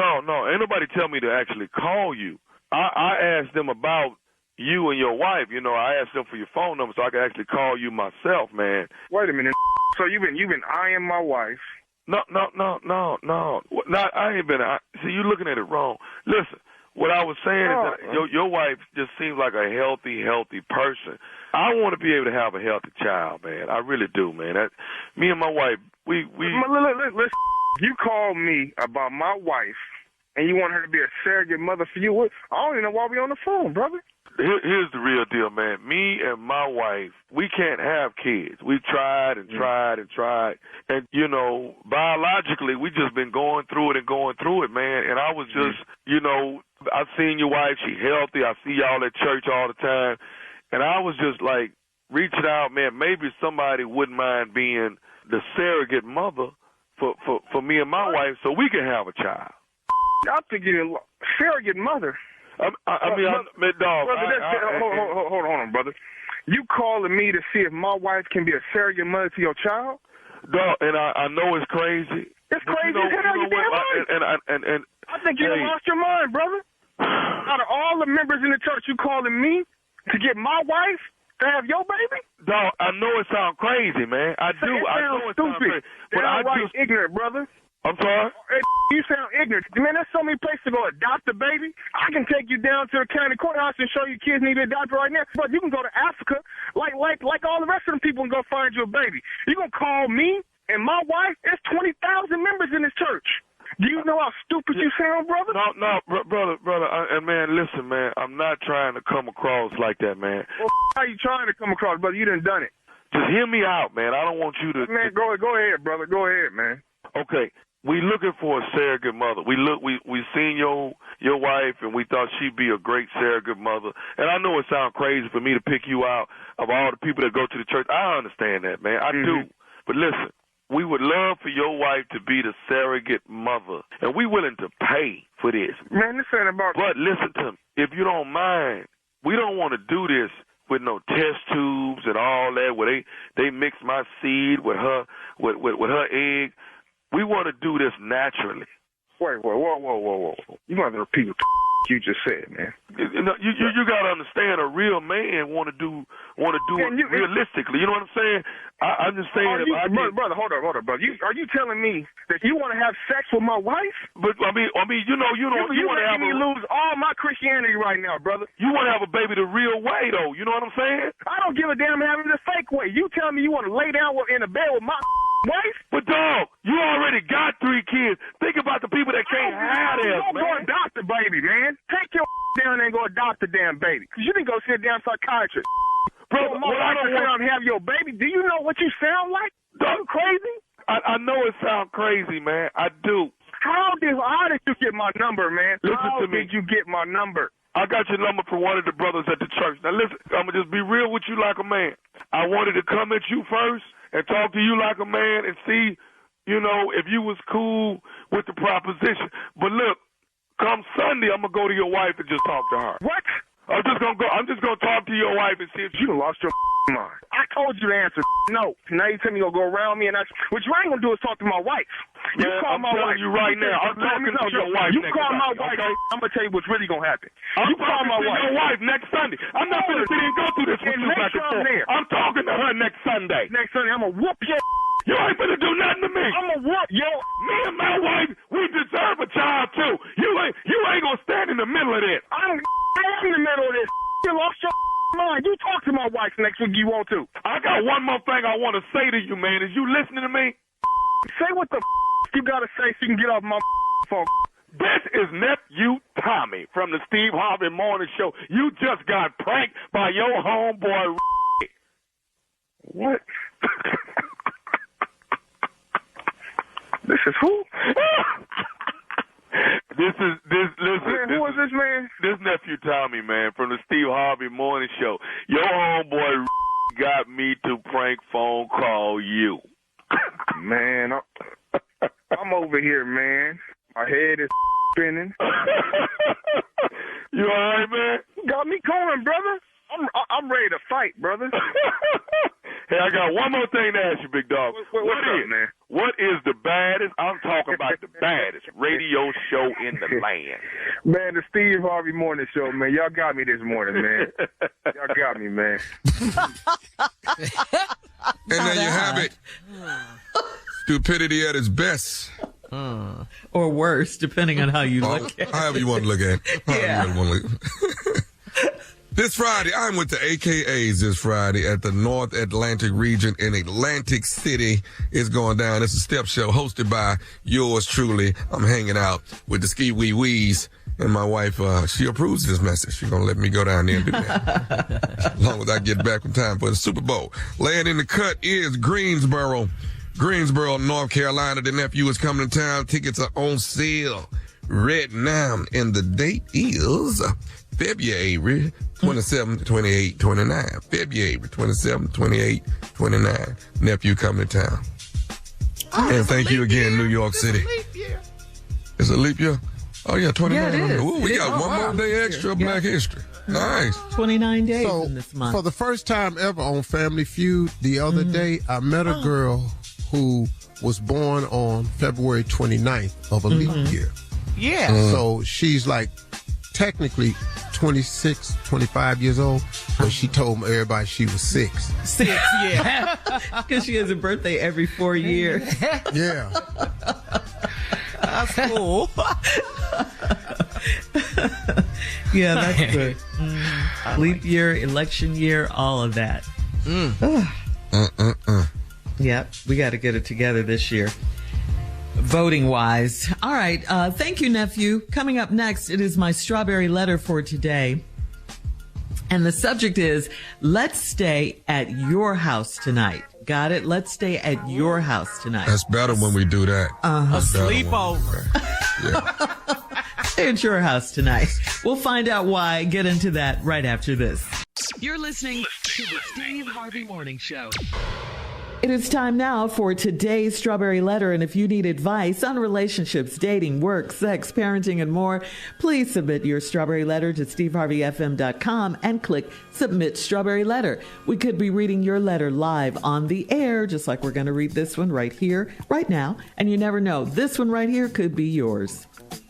Ain't nobody tell me to actually call you. I asked them about you and your wife. I asked them for your phone number so I could actually call you myself, man. Wait a minute. So you've been eyeing my wife? No. I ain't been. See, you looking at it wrong. Listen, what I was saying is that your wife just seems like a healthy person. I want to be able to have a healthy child, man. I really do, man. Me and my wife, we. Listen, you called me about my wife, and you want her to be a surrogate mother for you. I don't even know why we on the phone, brother. Here's the real deal, man. Me and my wife, we can't have kids. We've tried and tried and tried. And, biologically, we just been going through it, man. And I was just, I've seen your wife. She healthy. I see y'all at church all the time. And I was just, like, reaching out, man. Maybe somebody wouldn't mind being the surrogate mother for me and my wife so we can have a child. I'm thinking surrogate mother. Dog. Hold on, brother. You calling me to see if my wife can be a surrogate mother to your child? Dog, and I know it's crazy. It's crazy as hell. You damn right. And I think you lost your mind, brother. Out of all the members in the church, you calling me to get my wife to have your baby? Dog, I know it sounds crazy, man. I do. I know it sounds crazy. But I just ignorant, brother. I'm sorry? You sound ignorant. Man, there's so many places to go adopt a baby. I can take you down to the county courthouse and show you kids need to be adopted right now. But you can go to Africa like all the rest of them people and go find you a baby. You going to call me and my wife? There's 20,000 members in this church. Do you know how stupid you sound, brother? No, brother. And, man, listen, man. I'm not trying to come across like that, man. Well, how you trying to come across, brother? You done done it. Just hear me out, man. I don't want you to... Man, go ahead, brother. Go ahead, man. Okay. We looking for a surrogate mother. We seen your wife, and we thought she'd be a great surrogate mother. And I know it sounds crazy for me to pick you out of all the people that go to the church. I understand that, man. I do. But listen, we would love for your wife to be the surrogate mother, and we willing to pay for this. Man, this ain't about... But listen to me. If you don't mind, we don't want to do this with no test tubes and all that, where they mix my seed with her egg. We want to do this naturally. Wait, whoa. You got to repeat what you just said, man. You got to understand, a real man want to do it realistically. You know what I'm saying? I'm just saying. Brother, hold on, brother. Are you telling me that you want to have sex with my wife? But I mean, you want to have me lose all my Christianity right now, brother. You want to have a baby the real way, though. You know what I'm saying? I don't give a damn having the fake way. You telling me you want to lay down in a bed with my wife? But dog, you already got 3 kids. Think about the people that can't have this, man. Go adopt a baby, man. Take your down there and go adopt a damn baby. Because you didn't go see a damn psychiatrist. Bro, what I don't want to have your baby. Do you know what you sound like? Are you crazy? I know it sounds crazy, man. I do. How did you get my number, man? How did you get my number? I got your number from one of the brothers at the church. Now listen, I'm going to just be real with you like a man. I wanted to come at you first and talk to you like a man and see, if you was cool with the proposition. But look, come Sunday, I'm going to go to your wife and just talk to her. What? I'm just gonna talk to your wife and see if you lost your mind. I told you the answer. No. Now you tell me you're gonna go around me and what you ain't gonna do is talk to my wife. You call my wife. You right now. I'm talking to your wife. You call my wife. Okay? I'm gonna tell you what's really gonna happen. You call my wife. Your wife next Sunday. I'm not gonna sit and go through this with you back and forth. I'm talking to her next Sunday. Next Sunday, I'm gonna whoop your. You ain't gonna do nothing to me. I'm gonna whoop yo. Me and my wife, we deserve a child too. You ain't gonna stand in the middle of this. I'm in the middle of this. You lost your mind. You talk to my wife next week you want to. I got one more thing I want to say to you, man. Is you listening to me? Say what the you gotta say so you can get off my phone. This is Nephew Tommy from the Steve Harvey Morning Show. You just got pranked by your homeboy. What? This is who? Listen. Who is this man? This Nephew Tommy, man, from the Steve Harvey Morning Show. Your homeboy got me to prank phone call you. Man, I'm over here, man. My head is spinning. You all right, man? Got me going, brother. I'm ready to fight, brother. Hey, I got one more thing to ask you, big dog. What's up, man? What is the baddest, I'm talking about the baddest radio show in the land? Man, the Steve Harvey Morning Show, man. Y'all got me this morning, man. Y'all got me, man. And there you have it. Stupidity at its best. Or worse, depending on how you look at it. However you want to look at it. Yeah. This Friday, I'm with the AKAs this Friday at the North Atlantic region in Atlantic City. It's going down. It's a step show hosted by yours truly. I'm hanging out with the Ski Wee Wees. And my wife, she approves this message. She's going to let me go down there and do that. As long as I get back in time for the Super Bowl. Laying in the cut is Greensboro, North Carolina. The nephew is coming to town. Tickets are on sale right now. And the date is February 27, 28, 29. February 27, 28, 29. Nephew coming to town. And thank you again, New York City. It's a leap year? Oh, yeah, 29. Yeah, it is. Ooh, we got one more day extra of Black History. Nice. 29 days in this month. For the first time ever on Family Feud the other day, I met a girl who was born on February 29th of a leap year. Yeah. So she's like technically 26, 25 years old, but she told everybody she was 6. 6, yeah. Because she has a birthday every 4 years. Yeah. That's cool. Yeah, that's good. Leap year, election year, all of that. Yep, we got to get it together this year. Voting wise. All right. Thank you, nephew. Coming up next, it is my strawberry letter for today. And the subject is, let's stay at your house tonight. Got it? Let's stay at your house tonight. That's better when we do that. A sleepover. Yeah. Stay at your house tonight. We'll find out why. Get into that right after this. You're listening to the Steve Harvey Morning Show. It is time now for today's Strawberry Letter. And if you need advice on relationships, dating, work, sex, parenting, and more, please submit your Strawberry Letter to steveharveyfm.com and click Submit Strawberry Letter. We could be reading your letter live on the air, just like we're going to read this one right here, right now. And you never know, this one right here could be yours.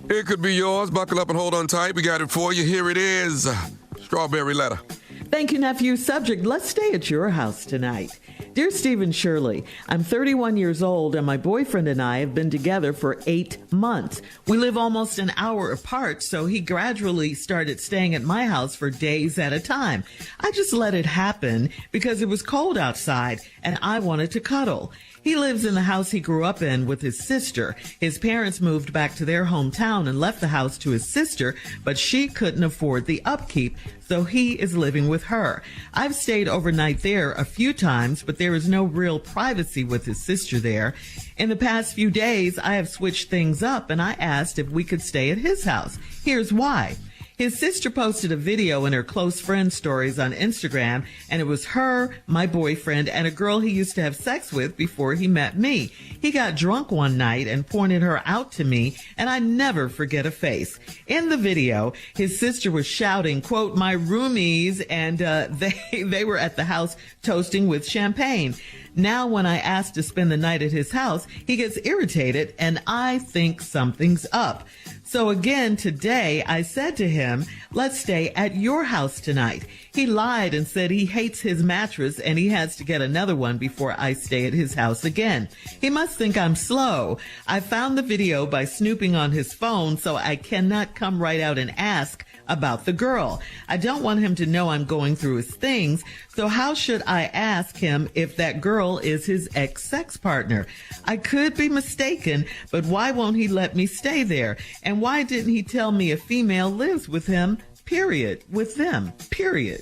It could be yours. Buckle up and hold on tight. We got it for you. Here it is. Strawberry Letter. Thank you, nephew. Subject, let's stay at your house tonight. Dear Stephen Shirley, I'm 31 years old and my boyfriend and I have been together for 8 months. We live almost an hour apart, so he gradually started staying at my house for days at a time. I just let it happen because it was cold outside and I wanted to cuddle. He lives in the house he grew up in with his sister. His parents moved back to their hometown and left the house to his sister, but she couldn't afford the upkeep, so he is living with her. I've stayed overnight there a few times, but there is no real privacy with his sister there. In the past few days, I have switched things up and I asked if we could stay at his house. Here's why. His sister posted a video in her close friend stories on Instagram, and it was her, my boyfriend, and a girl he used to have sex with before he met me. He got drunk one night and pointed her out to me, and I never forget a face. In the video, his sister was shouting, quote, my roomies, and they were at the house toasting with champagne. Now, when I ask to spend the night at his house, he gets irritated, and I think something's up. So again, today, I said to him, let's stay at your house tonight. He lied and said he hates his mattress and he has to get another one before I stay at his house again. He must think I'm slow. I found the video by snooping on his phone, so I cannot come right out and ask about the girl. I don't want him to know I'm going through his things, so how should I ask him if that girl is his ex-sex partner? I could be mistaken, but why won't he let me stay there? And why didn't he tell me a female lives with him, period, with them, period?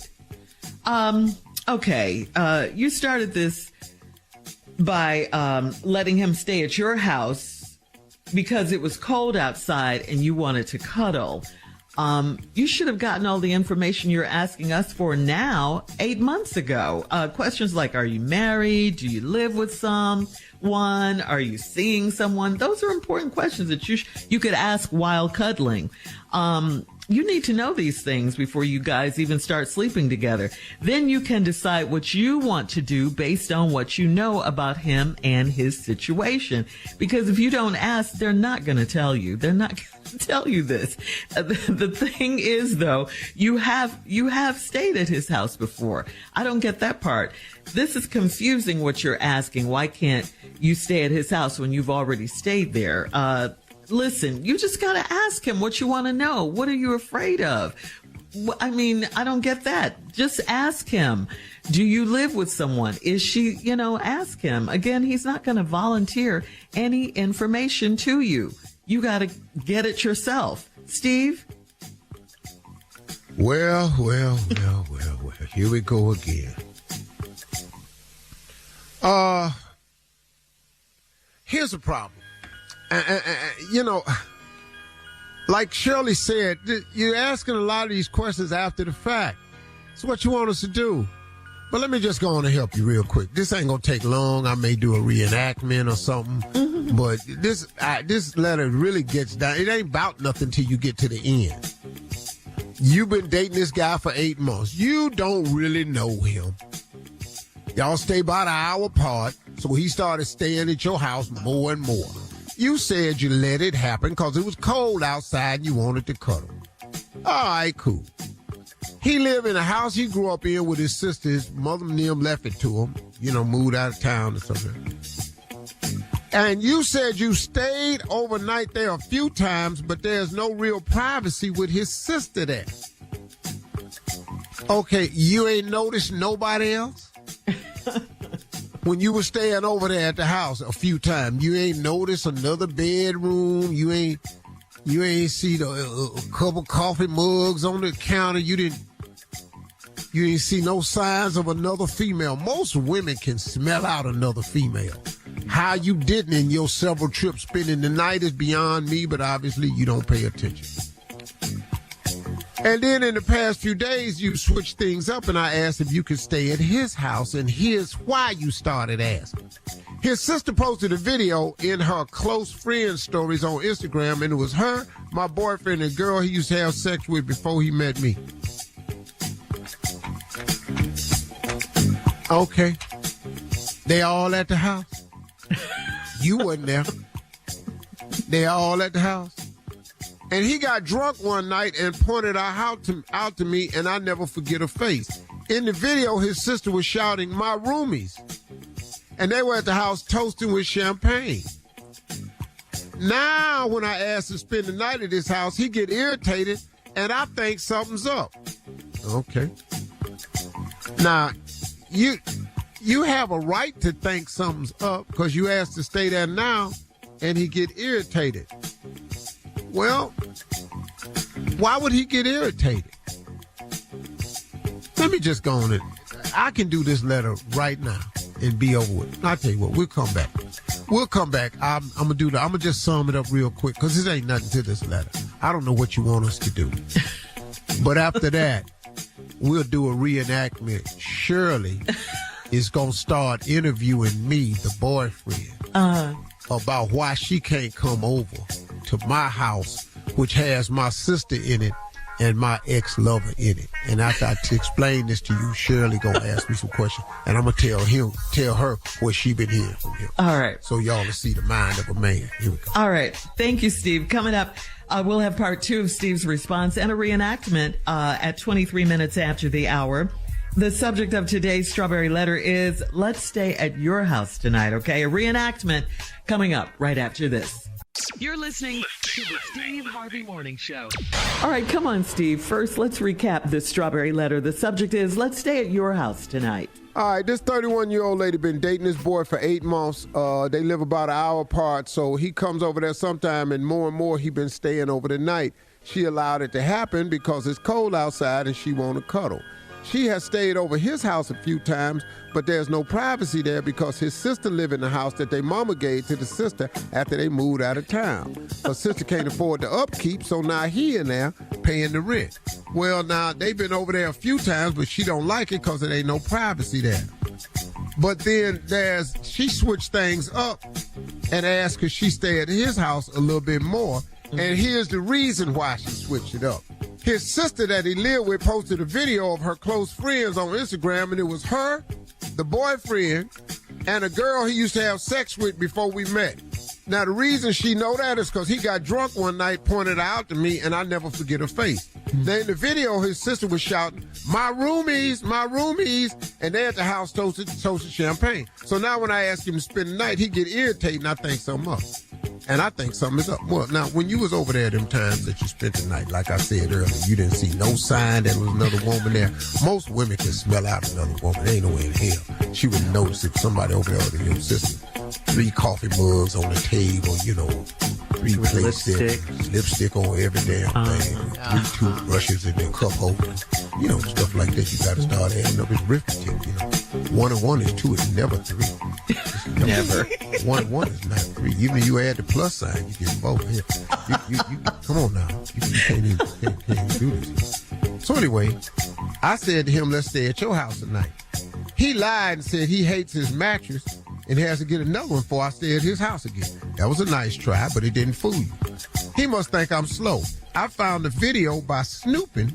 Okay, you started this by letting him stay at your house because it was cold outside and you wanted to cuddle. You should have gotten all the information you're asking us for now 8 months ago. Questions like, are you married? Do you live with someone? Are you seeing someone? Those are important questions that you could ask while cuddling. You need to know these things before you guys even start sleeping together. Then you can decide what you want to do based on what you know about him and his situation. Because if you don't ask, they're not going to tell you. They're not going to tell you this. The thing is, though, you have stayed at his house before. I don't get that part. This is confusing what you're asking. Why can't you stay at his house when you've already stayed there? Listen, you just got to ask him what you want to know. What are you afraid of? I mean, I don't get that. Just ask him. Do you live with someone? Is she, ask him. Again, he's not going to volunteer any information to you. You got to get it yourself. Steve? Well. Here we go again. Here's the problem. Like Shirley said, you're asking a lot of these questions after the fact. It's what you want us to do. But let me just go on and help you real quick. This ain't going to take long. I may do a reenactment or something. Mm-hmm. But this letter really gets down. It ain't about nothing till you get to the end. You've been dating this guy for 8 months. You don't really know him. Y'all stay about an hour apart, so he started staying at your house more and more. You said you let it happen because it was cold outside and you wanted to cuddle. All right, cool. He lived in a house he grew up in with his sister. His mother and them left it to him, moved out of town or something. And you said you stayed overnight there a few times, but there's no real privacy with his sister there. Okay, you ain't noticed nobody else? When you were staying over there at the house a few times, you ain't noticed another bedroom. You ain't see a couple coffee mugs on the counter. You didn't see no signs of another female. Most women can smell out another female. How you didn't in your several trips spending the night is beyond me, but obviously you don't pay attention. And then in the past few days, you switched things up, and I asked if you could stay at his house, and here's why you started asking. His sister posted a video in her close friend stories on Instagram, and it was her, my boyfriend, and a girl he used to have sex with before he met me. Okay. They all at the house? You wasn't there. They all at the house? And he got drunk one night and pointed out to me, and I never forget her face. In the video, his sister was shouting, "My roomies." And they were at the house toasting with champagne. Now, when I asked to spend the night at his house, he get irritated, and I think something's up. Okay. Now, you have a right to think something's up because you asked to stay there now, and he get irritated. Well, why would he get irritated? Let me just go on it. I can do this letter right now and be over with. I'll tell you what, we'll come back. I'm gonna just sum it up real quick because this ain't nothing to this letter. I don't know what you want us to do. But after that, we'll do a reenactment. Shirley is gonna start interviewing me, the boyfriend, about why she can't come over to my house, which has my sister in it and my ex-lover in it. And after I explain this to you, Shirley gonna ask me some questions, and I'm gonna tell her what she been hearing from him. All right. So y'all will see the mind of a man. Here we go. All right. Thank you, Steve. Coming up, we'll have part 2 of Steve's response and a reenactment at 23 minutes after the hour. The subject of today's Strawberry Letter is "Let's Stay at Your House Tonight," okay? A reenactment coming up right after this. You're listening to the Steve Harvey Morning Show. All right, come on, Steve. First, let's recap this Strawberry Letter. The subject is "Let's Stay at Your House Tonight." All right, this 31-year-old lady been dating this boy for 8 months. They live about an hour apart, so he comes over there sometime, and more he been staying over the night. She allowed it to happen because it's cold outside and she want to cuddle. She has stayed over his house a few times, but there's no privacy there because his sister live in the house that their mama gave to the sister after they moved out of town. Her sister can't afford the upkeep, so now he in there paying the rent. Well, now, they've been over there a few times, but she don't like it because there ain't no privacy there. But then she switched things up and asked could she stay at his house a little bit more, and here's the reason why she switched it up. His sister that he lived with posted a video of her close friends on Instagram, and it was her, the boyfriend, and a girl he used to have sex with before we met. Now, the reason she know that is because he got drunk one night, pointed out to me, and I never forget her face. Then in the video, his sister was shouting, my roomies, and they at the house toasted champagne. So now when I ask him to spend the night, he get irritated, and I think something up. And I think something is up. Well, now, when you was over there them times that you spent the night, like I said earlier, you didn't see no sign that there was another woman there. Most women can smell out another woman. There ain't no way in hell she would notice if somebody over there with your sister. 3 coffee mugs on the table, 3 plates, lipstick on every damn thing, 3 toothbrushes in their cup holders, stuff like that. You got to start adding up his arithmetic. 1 and 1 is 2. It's never 3. Never. 1 and 1 is not 3. Even if you add the plus sign, you get both. You come on now. You can't even do this. So anyway, I said to him, let's stay at your house tonight. He lied and said he hates his mattress and has to get another one before I stay at his house again. That was a nice try, but it didn't fool you. He must think I'm slow. I found the video by snooping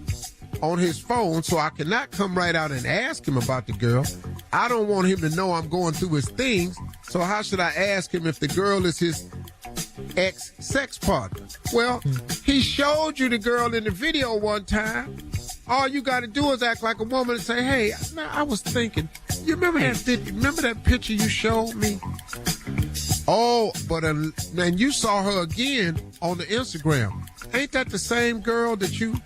on his phone, so I cannot come right out and ask him about the girl. I don't want him to know I'm going through his things, so how should I ask him if the girl is his ex-sex partner? Well, he showed you the girl in the video one time. All you got to do is act like a woman and say, hey, I was thinking, you remember that picture you showed me? Oh, but and you saw her again on the Instagram. Ain't that the same girl that you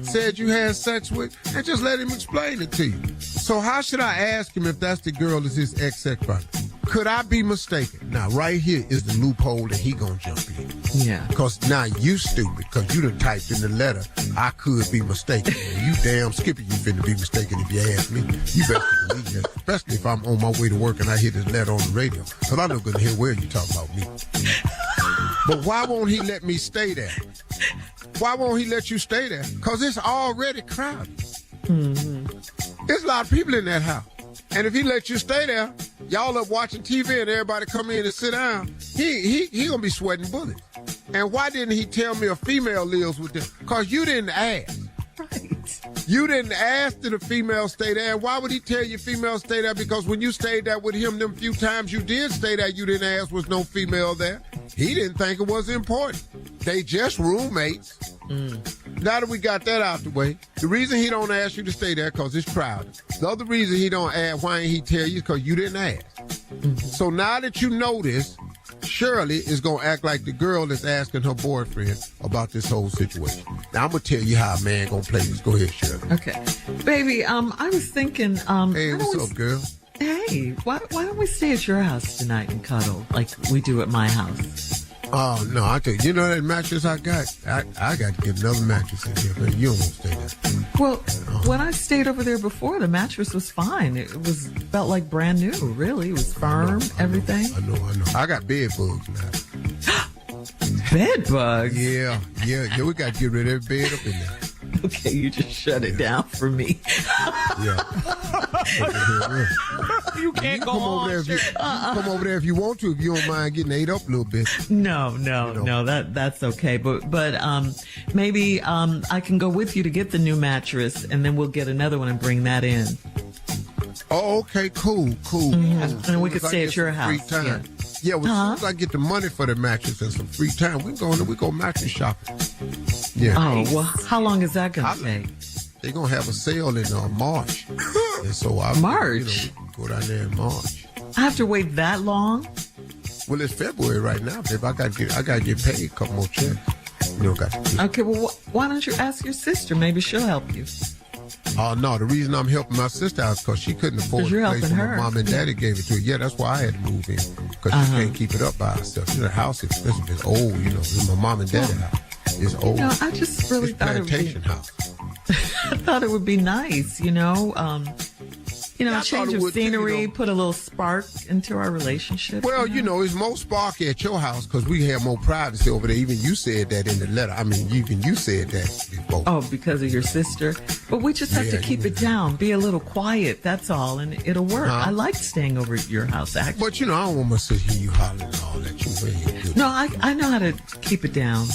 said you had sex with? And just let him explain it to you. So how should I ask him if that's the girl that's his ex-sex partner? Could I be mistaken? Now, right here is the loophole that he gonna jump in. Yeah. Because now you stupid, because you done typed in the letter, I could be mistaken. You damn Skippy, you finna be mistaken if you ask me. You better believe that, especially if I'm on my way to work and I hear this letter on the radio. Because I'm not gonna hear where you talk about me. But why won't he let me stay there? Why won't he let you stay there? Because it's already crowded. There's a lot of people in that house. And if he lets you stay there, y'all up watching TV and everybody come in and sit down, he gonna be sweating bullets. And why didn't he tell me a female lives with them? Because you didn't ask. Right. You didn't ask that a female stay there. And why would he tell you female stay there? Because when you stayed there with him them few times you did stay there, you didn't ask was no female there. He didn't think it was important. They just roommates. Now that we got that out the way, the reason he don't ask you to stay there because it's crowded. The other reason he don't ask, why ain't he tell you? Because you didn't ask. So now that you know this, Shirley is going to act like the girl that's asking her boyfriend about this whole situation. Now, I'm going to tell you how a man going to play this. Go ahead, Shirley. Okay. Baby, I was thinking... hey, what's up, girl? Hey, why don't we stay at your house tonight and cuddle like we do at my house? Oh, no, I tell you, that mattress I got? I got to get another mattress in here, but you don't want to stay there. Well, when I stayed over there before, the mattress was fine. It felt like brand new, really. It was firm, everything. I know. I got bed bugs now. Bed bugs? Yeah, we got to get rid of every bed up in there. Okay, you just shut it down for me. Yeah. You can't go on. Come over there if you want to, if you don't mind getting ate up a little bit. No, that's okay. But maybe I can go with you to get the new mattress, and then we'll get another one and bring that in. Oh, okay, cool. Mm-hmm. And we could stay at your house. Free time. Yeah, well, as soon as I get the money for the mattress and some free time, we go mattress shopping. Yeah. Oh, well, how long is that going to take? They're going to have a sale in March. And so March? Go down there in March. I have to wait that long? Well, it's February right now, babe. I got to get paid a couple more checks. Okay, well, why don't you ask your sister? Maybe she'll help you. Oh, no, the reason I'm helping my sister out is because she couldn't afford the place when my mom and daddy gave it to her. Yeah, that's why I had to move in, because she can't keep it up by herself. The house is expensive. It's old, It's my mom and daddy house. It's old. I just really thought plantation house. I thought it would be nice, change of scenery, put a little spark into our relationship. Well, it's more sparky at your house because we have more privacy over there. Even you said that in the letter. I mean, even you said that before. Oh, because of your sister? But we just have to keep it down, be a little quiet, that's all, and it'll work. I like staying over at your house, actually. But, I don't want to sit here you hollering and all that. No, I know how to keep it down.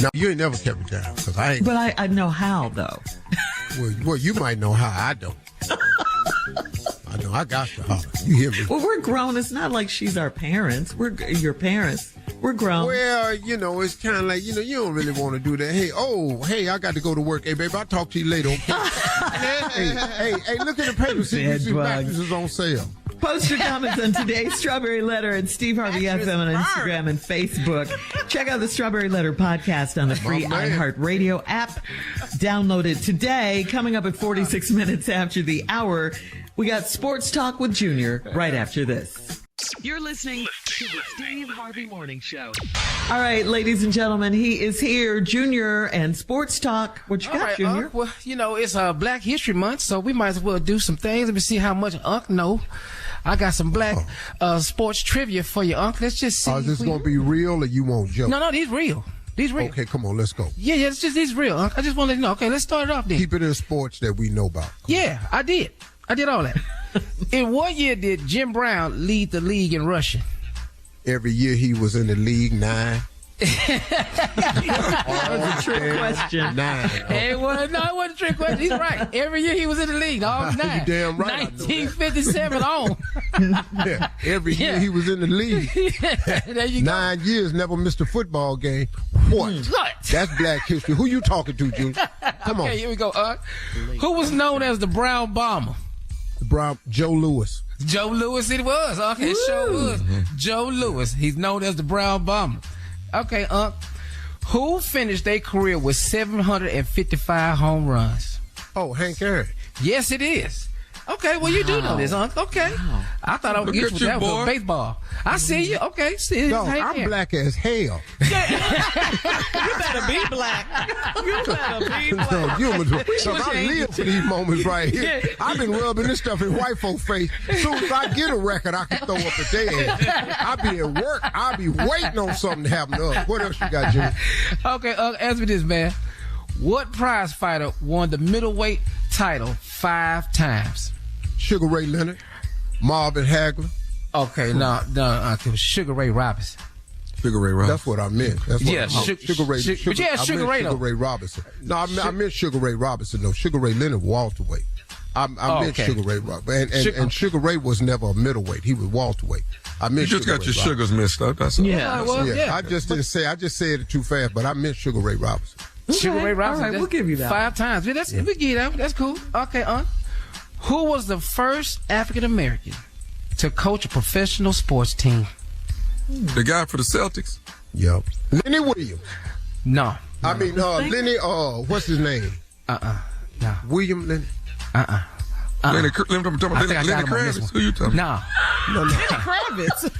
No, you ain't never kept it down, because I ain't. But I know how, though. Well, you might know how. I don't. I know. I got to holler. You hear me? Well, we're grown. It's not like she's our parents. We're your parents. We're grown. Well, it's kind of like, you don't really want to do that. Hey, I got to go to work. Hey, babe, I'll talk to you later, okay? hey, look at the paper. See mattresses on sale. Post your comments on today's Strawberry Letter at Steve Harvey FM on Instagram and Facebook. Check out the Strawberry Letter podcast on the free iHeartRadio app. Download it today. Coming up at 46 minutes after the hour, we got Sports Talk with Junior right after this. You're listening to the Steve Harvey Morning Show. All right, ladies and gentlemen, he is here, Junior, and Sports Talk. What you got, Junior? Well, it's Black History Month, so we might as well do some things. Let me see how much Unc know. I got some black sports trivia for you, Unc. Let's just see. Is this going to be real or you won't joke? No, these real. These real. Okay, come on, let's go. Yeah, it's just these real, Unc. I just want to let you know. Okay, let's start it off then. Keep it in sports that we know about. Yeah, I did all that. In what year did Jim Brown lead the league in rushing? Every year he was in the league, 9. That was a trick question. 9. It wasn't a trick question. He's right. Every year he was in the league. All 9. You damn right. 1957 on. Yeah. Every year he was in the league. There you 9 go. years, never missed a football game. What? That's Black history. Who you talking to, Junior? Come on. Okay, here we go. Who was known as the Brown Bomber? Joe Louis. Joe Louis it was. Okay, sure was. Joe Louis. He's known as the Brown Bomber. Okay, who finished their career with 755 home runs? Oh, Hank Aaron. Yes, it is. Okay, well, you do know this, Unc. Okay. Wow. I thought I would get you with that with baseball. I see you. Okay, see. No, I'm black as hell. Yeah, You better be black. You better be black. No, I live for these moments right here. I've been rubbing this stuff in white folks' face. As soon as I get a record, I can throw up a dance. I be at work. I be waiting on something to happen to us. What else you got, Jimmy? Okay, answer me this, man. What prize fighter won the middleweight title 5 times? Sugar Ray Leonard, Marvin Hagler. Okay, no, it was Sugar Ray Robinson. Sugar Ray Robinson. That's what I meant. Sugar Ray. Sugar Ray. Sugar Ray Robinson. No, I meant Sugar Ray Robinson. No, Sugar Ray Leonard welterweight. I meant Sugar Ray Robinson. And Sugar Ray was never a middleweight. He was welterweight. I meant you just got your sugars mixed up. That's all. Yeah. I just didn't say. I just said it too fast. But I meant Sugar Ray Robinson. Sugar Ray Robinson. All right, we'll give you that 5 times. Yeah, we give you that. That's cool. Okay, who was the first African American to coach a professional sports team? The guy for the Celtics? Yep. Lenny Williams. No. I mean, Lenny, what's his name? No. William Lenny? Lenny Kravitz? Who you talking about? No. Lenny Kravitz.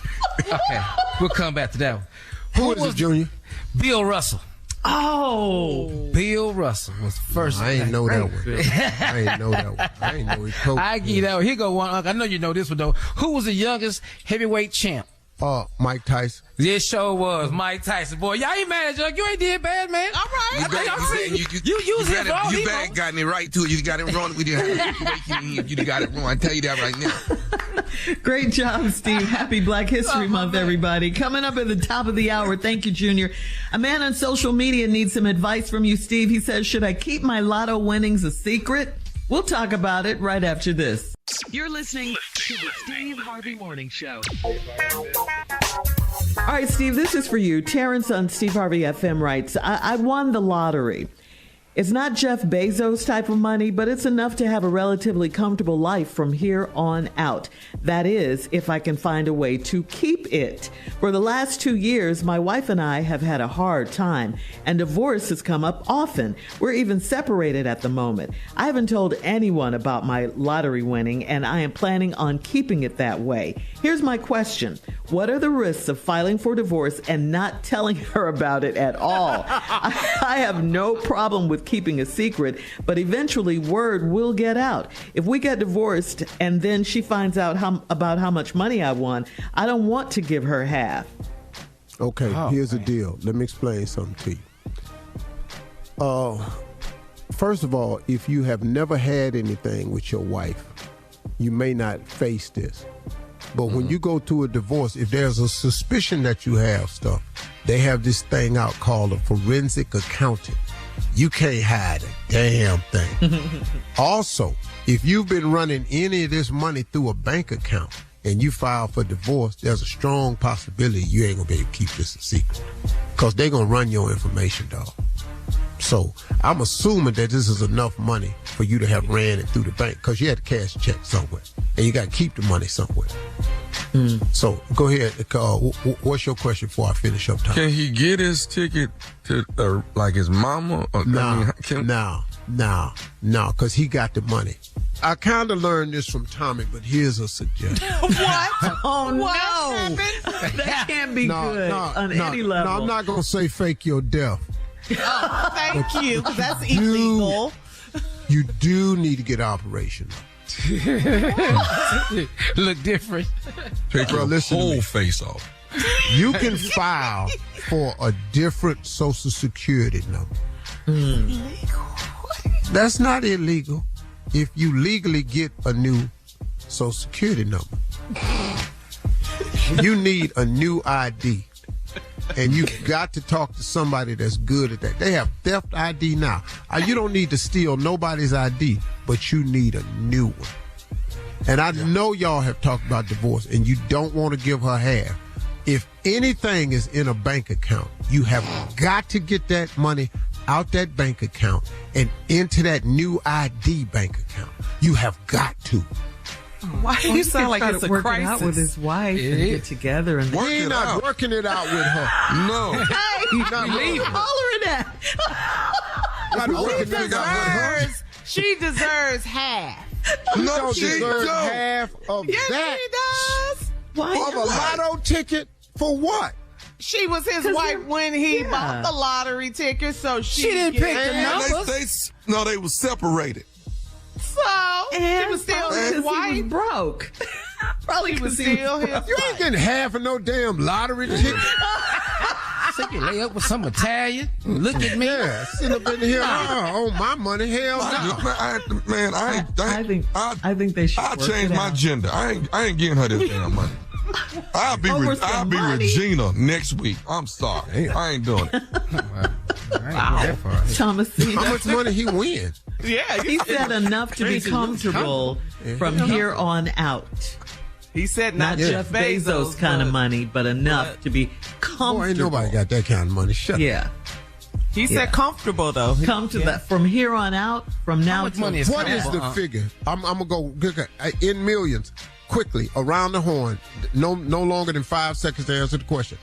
Okay. We'll come back to that one. Who is it, Junior? Bill Russell. Oh. Bill Russell was first. I ain't know that one. I ain't know he coached. I give you that one. Here go one. I know you know this one, though. Who was the youngest heavyweight champ? Mike Tyson. This show was Mike Tyson. Boy, y'all ain't mad, Junk. You ain't did bad, man. All right. You bad gotten it right, too. You got it wrong with your situation. You got it wrong. I tell you that right now. Great job, Steve. Happy Black History Month, everybody. Coming up at the top of the hour. Thank you, Junior. A man on social media needs some advice from you, Steve. He says, should I keep my Lotto winnings a secret? We'll talk about it right after this. You're listening to the Steve Harvey Morning Show. All right, Steve, this is for you. Terrence on Steve Harvey FM writes, I won the lottery. It's not Jeff Bezos type of money, but it's enough to have a relatively comfortable life from here on out. That is, if I can find a way to keep it. For the last 2 years, my wife and I have had a hard time, and divorce has come up often. We're even separated at the moment. I haven't told anyone about my lottery winning, and I am planning on keeping it that way. Here's my question. What are the risks of filing for divorce and not telling her about it at all? I have no problem with keeping a secret, but eventually word will get out. If we get divorced and then she finds out about how much money I won, I don't want to give her half. Okay, here's the deal. Let me explain something to you. First of all, if you have never had anything with your wife, you may not face this. But when you go through a divorce, if there's a suspicion that you have stuff, they have this thing out called a forensic accountant. You can't hide a damn thing. Also, if you've been running any of this money through a bank account and you file for divorce, there's a strong possibility you ain't gonna be able to keep this a secret. Because they're gonna run your information, dog. So I'm assuming that this is enough money for you to have ran it through the bank because you had to cash a check somewhere and you got to keep the money somewhere. So go ahead. What's your question before I finish up, Tom? Can he get his ticket to like his mama? No, because he got the money. I kind of learned this from Tommy, but here's a suggestion. What? Oh, what no. happened? That can't be good on any level. No, I'm not going to say fake your death. Oh, thank you, because that's illegal. You do need to get operation. Look different. Take your whole face off. You can file for a different Social Security number. Illegal? That's not illegal if you legally get a new Social Security number. You need a new ID. And you've got to talk to somebody that's good at that. They have theft ID now. You don't need to steal nobody's ID, but you need a new one. And I know y'all have talked about divorce, and you don't want to give her half. If anything is in a bank account, you have got to get that money out that bank account and into that new ID bank account. You have got to. Why do you sound like it's a working crisis? out with his wife and get together and He's not working it out with her. No. He's not leaving. hollering at. She deserves half. No, she deserves half of Yes, that. she does. Why Of a lotto ticket for what? She was his wife when he bought the lottery ticket, so she didn't pick the numbers. They were separated. So she was still his wife. He was broke. Probably was still his wife. You ain't getting half of no damn lottery ticket. So you lay up with some Italian. Look at me. Yeah, sit up in here. Oh, my money. Hell no. I think they should. I'll change my gender. I ain't getting her this damn money. I'll be Regina next week. I'm sorry. I ain't doing it. Wow. Thomas, how much money he win? Yeah, he said enough to be comfortable from here on out. He said not Jeff Bezos kind of money, but enough to be comfortable. Boy, ain't nobody got that kind of money. Shut up. He said comfortable though. Come to that from here on out. From now to what is the figure? I'm gonna go in millions. Quickly, around the horn, no longer than 5 seconds to answer the question.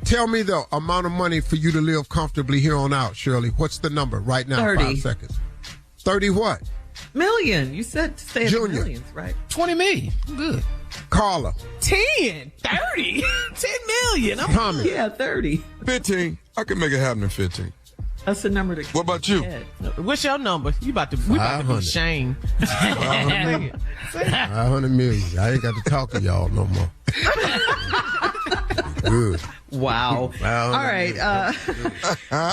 Tell me the amount of money for you to live comfortably here on out, Shirley. What's the number right now? 30. 5 seconds. 30 what? Million. You said to stay in the millions, right? 20 million. Good. Carla. 10. 30. 10 million. Tommy. Yeah, 30. 15. I can make it happen in 15. That's the number to. What about you? What's your number? We about to be shamed. 500 million. I ain't got to talk to y'all no more. Good. Wow. All right.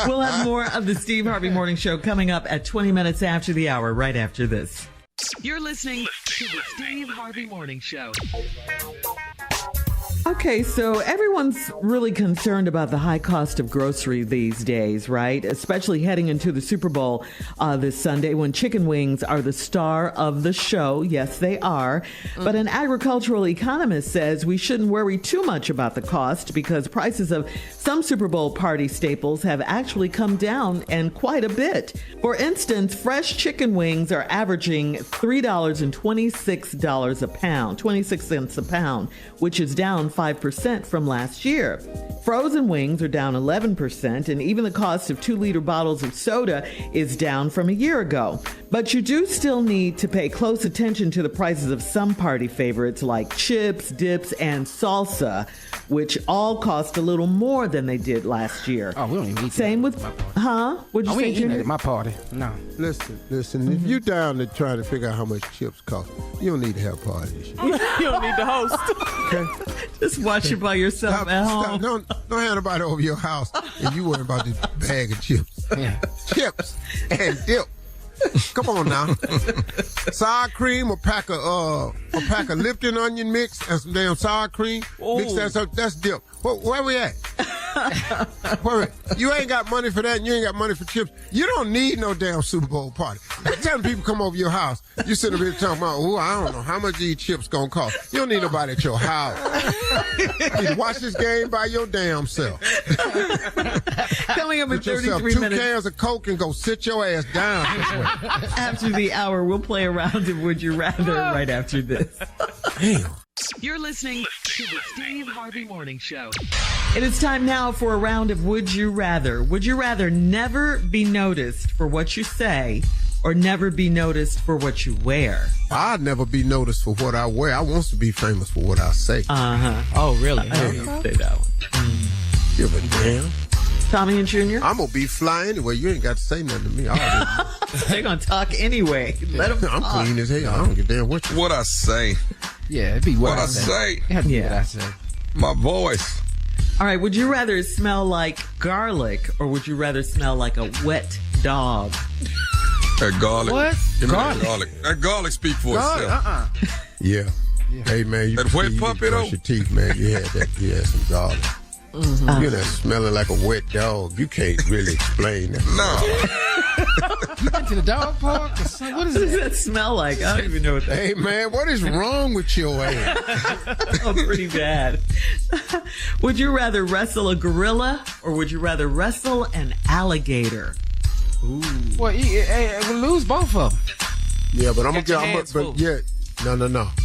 We'll have more of the Steve Harvey Morning Show coming up at 20 minutes after the hour, right after this. You're listening to the Steve Harvey Morning Show. Okay, so everyone's really concerned about the high cost of grocery these days, right? Especially heading into the Super Bowl this Sunday when chicken wings are the star of the show. Yes, they are. But an agricultural economist says we shouldn't worry too much about the cost because prices of some Super Bowl party staples have actually come down and quite a bit. For instance, fresh chicken wings are averaging $3.26 a pound, 26 cents a pound, which is down 5% from last year. Frozen wings are down 11%, and even the cost of 2-liter bottles of soda is down from a year ago. But you do still need to pay close attention to the prices of some party favorites like chips, dips, and salsa, which all cost a little more than they did last year. Oh, we don't even eat Same with, What'd you say, we ain't eating at my party. No. Listen. If you down to try to figure out how much chips cost, you don't need to have a party this year. You don't need to host. Okay? Just watch it by yourself at home. Don't have nobody over your house if you worry about this bag of chips. Yeah. Chips and dip. Come on now. Sour cream, a pack of Lipton onion mix and some damn sour cream. Ooh. Mix that up. That's dip. Where we at? You ain't got money for that and you ain't got money for chips. You don't need no damn Super Bowl party. Every time people come over your house, you sit up here talking about, I don't know how much these chips gonna cost. You don't need nobody at your house. You watch this game by your damn self. Coming up in 33 2 minutes. cans of Coke and go sit your ass down this way. After the hour, we'll play a round of Would You Rather right after this. Damn. You're listening to the Steve Harvey Morning Show. It is time now for a round of Would You Rather. Would you rather never be noticed for what you say or never be noticed for what you wear? I'd never be noticed for what I wear. I want to be famous for what I say. Oh, really? I didn't say that one. Give a damn. Tommy and Junior? I'm going to be fly anyway. You ain't got to say nothing to me. They're going to talk anyway. Let them I'm talk. clean as hell. I don't give a damn What I say. Yeah, it'd be What I say. It had to be what I say. My voice. All right, would you rather smell like garlic or would you rather smell like a wet dog? That garlic. What? Give me Garlic. that garlic. That garlic speak for itself. Yeah. Hey, man. That wet puppy, though. Brush your teeth, man. You had some garlic. Mm-hmm. You're not smelling like a wet dog. You can't really explain that. No. Went to the dog park or something? What is What does it? that smell like? I don't even know what that Hey, man, what is wrong with your ass? Oh, pretty bad. Would you rather wrestle a gorilla or would you rather wrestle an alligator? Well, we'll lose both of them. Yeah, but I'm Get your gonna hands full. No.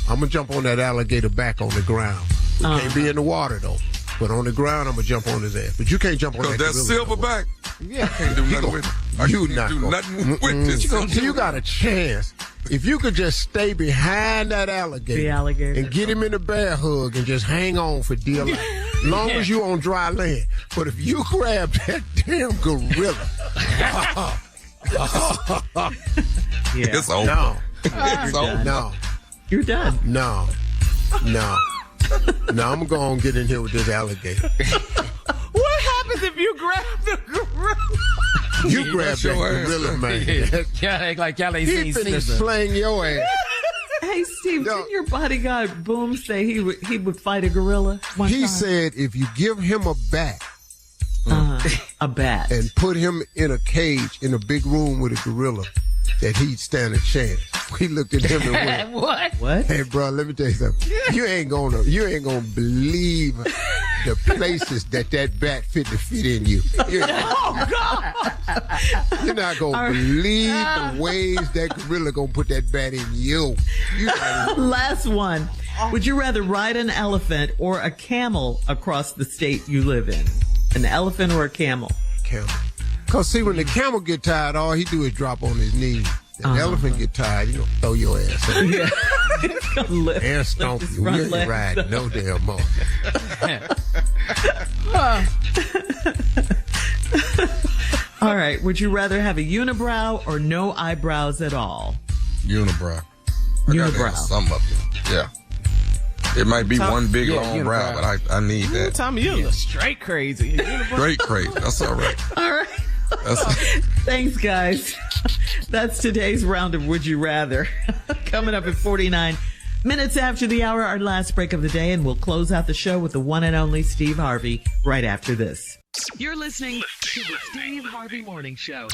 I'm gonna jump on that alligator back on the ground. We can't be in the water though. But on the ground, I'm gonna jump on his ass. But you can't jump on that Because that gorilla. silverback. Yeah. I can't do nothing with it. I You can't not do gonna- nothing with this. You got a chance. If you could just stay behind that alligator, The alligator. and get him in a bear hug and just hang on for dear life. long as you on dry land. But if you grab that damn gorilla, it's over. No. It's over. No. You're done. No. I'm going to go and get in here with this alligator. What happens if you grab the gorilla? You grab that gorilla, man. Y'all act like y'all ain't He seen finna Caesar. slang your ass. Hey, Steve, didn't your bodyguard Boom say he would fight a gorilla one time? He said if you give him a bat, a bat, and put him in a cage in a big room with a gorilla, that he'd stand a chance. We looked at him and went, What? Hey, bro, let me tell you something. You ain't gonna believe the places that bat fit in you. You're not gonna believe the ways that gorilla gonna put that bat in you. Last one. Would you rather ride an elephant or a camel across the state you live in? An elephant or a camel? Camel. Cause see, when the camel get tired, all he do is drop on his knees. The elephant get tired, he gonna throw your ass up. Yeah. And stomp you. You ain't riding no damn more. All right. Would you rather have a unibrow or no eyebrows at all? Unibrow. I gotta have some up there. Yeah. It might be one big long brow, but I need that. Tommy, you're straight crazy. Straight crazy. That's all right. All right. Thanks, guys. That's today's round of Would You Rather. Coming up at 49 minutes after the hour, our last break of the day, and we'll close out the show with the one and only Steve Harvey right after this. You're listening to the Steve Harvey Morning Show.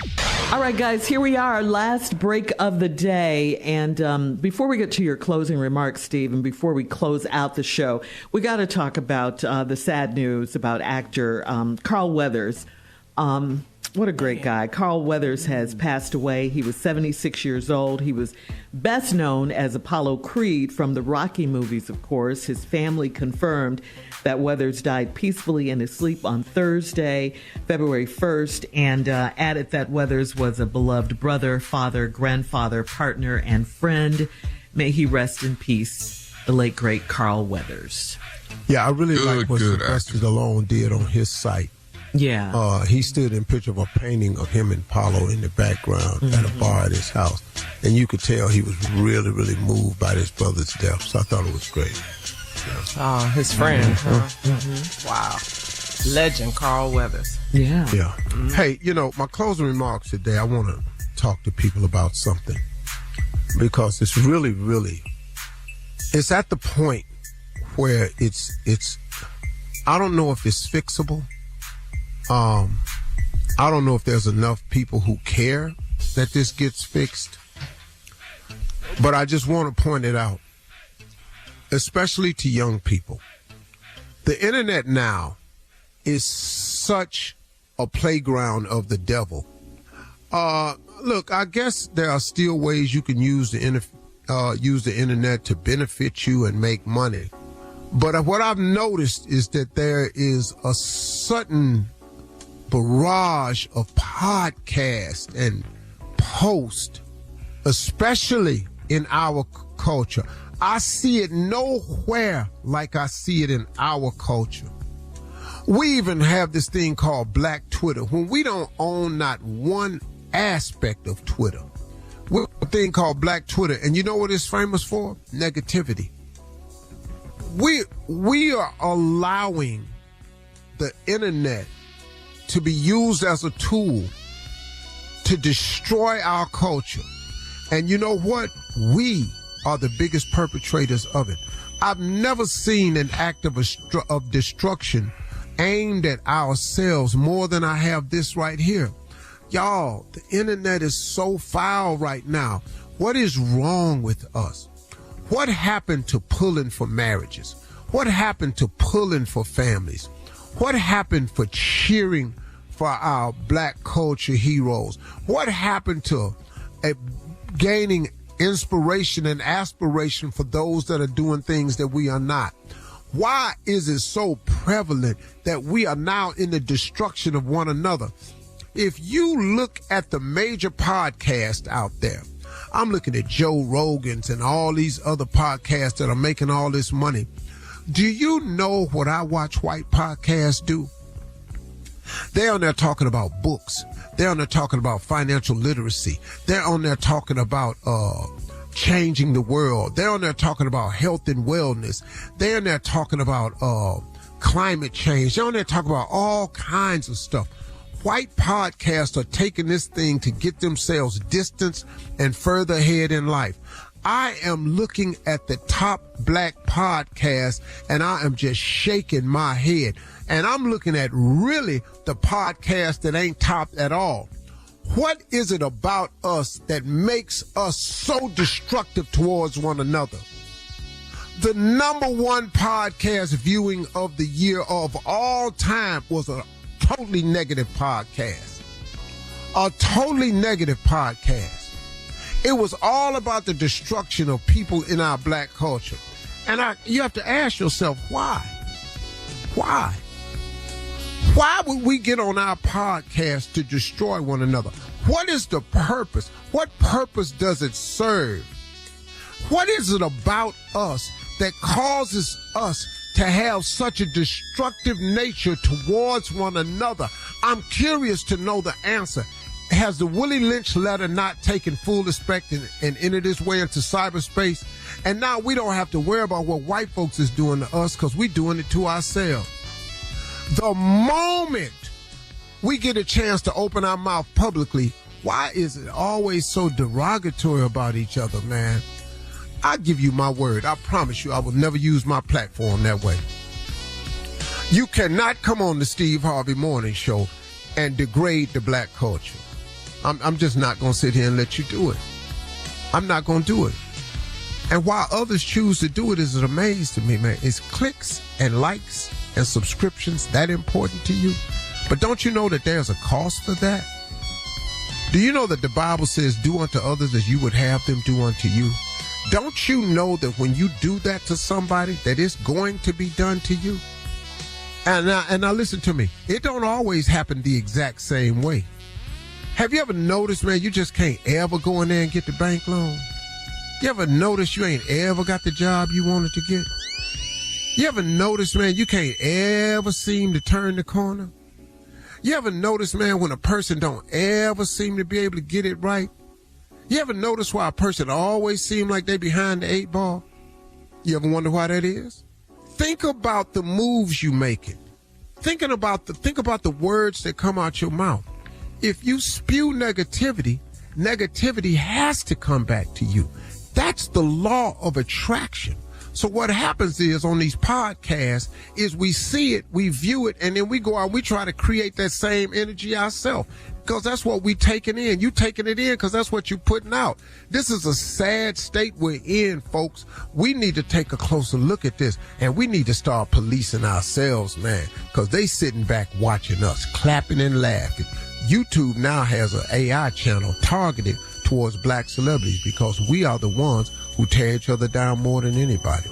All right, guys, here we are, last break of the day. And before we get to your closing remarks, Steve, and before we close out the show, we got to talk about the sad news about actor Carl Weathers. What a great guy. Carl Weathers has passed away. He was 76 years old. He was best known as Apollo Creed from the Rocky movies, of course. His family confirmed that Weathers died peacefully in his sleep on Thursday, February 1st, and added that Weathers was a beloved brother, father, grandfather, partner, and friend. May he rest in peace, the late, great Carl Weathers. Yeah, I really like what Sylvester Stallone did on his site. Yeah. He stood in picture of a painting of him and Paulo in the background at a bar at his house. And you could tell he was really, really moved by his brother's death. So I thought it was great. Oh, his friend. Wow. Legend, Carl Weathers. Yeah. Yeah. Hey, my closing remarks today, I want to talk to people about something. Because it's really, really, it's at the point where it's I don't know if it's fixable. I don't know if there's enough people who care that this gets fixed, but I just want to point it out, especially to young people. The internet now is such a playground of the devil. Look, I guess there are still ways you can use the internet to benefit you and make money. But what I've noticed is that there is a sudden barrage of podcasts and posts, especially in our culture. I see it nowhere like I see it in our culture. We even have this thing called Black Twitter, when we don't own not one aspect of Twitter. We have a thing called Black Twitter, and you know what it's famous for? Negativity. We are allowing the internet to be used as a tool to destroy our culture. And you know what? We are the biggest perpetrators of it. I've never seen an act of destruction aimed at ourselves more than I have this right here. Y'all, the internet is so foul right now. What is wrong with us? What happened to pulling for marriages? What happened to pulling for families? What happened for cheering for our black culture heroes? What happened to gaining inspiration and aspiration for those that are doing things that we are not? Why is it so prevalent that we are now in the destruction of one another? If you look at the major podcasts out there, I'm looking at Joe Rogan's and all these other podcasts that are making all this money. Do you know what I watch white podcasts do? They're on there talking about books. They're on there talking about financial literacy. They're on there talking about changing the world. They're on there talking about health and wellness. They're on there talking about climate change. They're on there talking about all kinds of stuff. White podcasts are taking this thing to get themselves distance and further ahead in life. I am looking at the top black podcast and I am just shaking my head. And I'm looking at really the podcast that ain't top at all. What is it about us that makes us so destructive towards one another? The number one podcast viewing of the year of all time was a totally negative podcast. A totally negative podcast. It was all about the destruction of people in our black culture. And you have to ask yourself, why? Why? Why would we get on our podcast to destroy one another? What is the purpose? What purpose does it serve? What is it about us that causes us to have such a destructive nature towards one another? I'm curious to know the answer. Has the Willie Lynch letter not taken full effect and entered its way into cyberspace? And now we don't have to worry about what white folks is doing to us because we're doing it to ourselves. The moment we get a chance to open our mouth publicly, why is it always so derogatory about each other, man? I give you my word. I promise you I will never use my platform that way. You cannot come on the Steve Harvey Morning Show and degrade the black culture. I'm just not going to sit here and let you do it. I'm not going to do it. And while others choose to do it is an amaze to me, man. Is clicks and likes and subscriptions that important to you? But don't you know that there's a cost for that? Do you know that the Bible says, do unto others as you would have them do unto you? Don't you know that when you do that to somebody, that it's going to be done to you? And now listen to me. It don't always happen the exact same way. Have you ever noticed, man, you just can't ever go in there and get the bank loan? You ever notice you ain't ever got the job you wanted to get? You ever notice, man, you can't ever seem to turn the corner? You ever notice, man, when a person don't ever seem to be able to get it right? You ever notice why a person always seem like they behind the 8 ball? You ever wonder why that is? Think about the moves you making. Think about the words that come out your mouth. If you spew negativity, negativity has to come back to you. That's the law of attraction. So what happens is on these podcasts is we see it, we view it, and then we go out, we try to create that same energy ourselves because that's what we taking in. You taking it in because that's what you putting out. This is a sad state we're in, folks. We need to take a closer look at this, and we need to start policing ourselves, man, because they sitting back watching us, clapping and laughing. YouTube now has an AI channel targeted towards black celebrities because we are the ones who tear each other down more than anybody.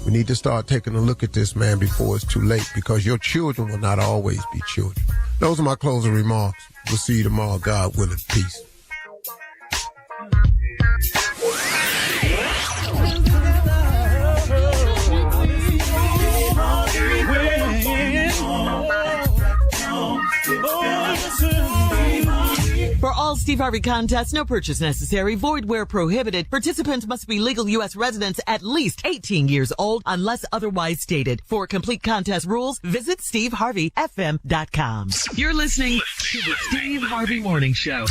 We need to start taking a look at this, man, before it's too late because your children will not always be children. Those are my closing remarks. We'll see you tomorrow, God willing. Peace. For all Steve Harvey contests, no purchase necessary, void where prohibited. Participants must be legal U.S. residents at least 18 years old unless otherwise stated. For complete contest rules, visit SteveHarveyFM.com. You're listening to the Steve Harvey Morning Show.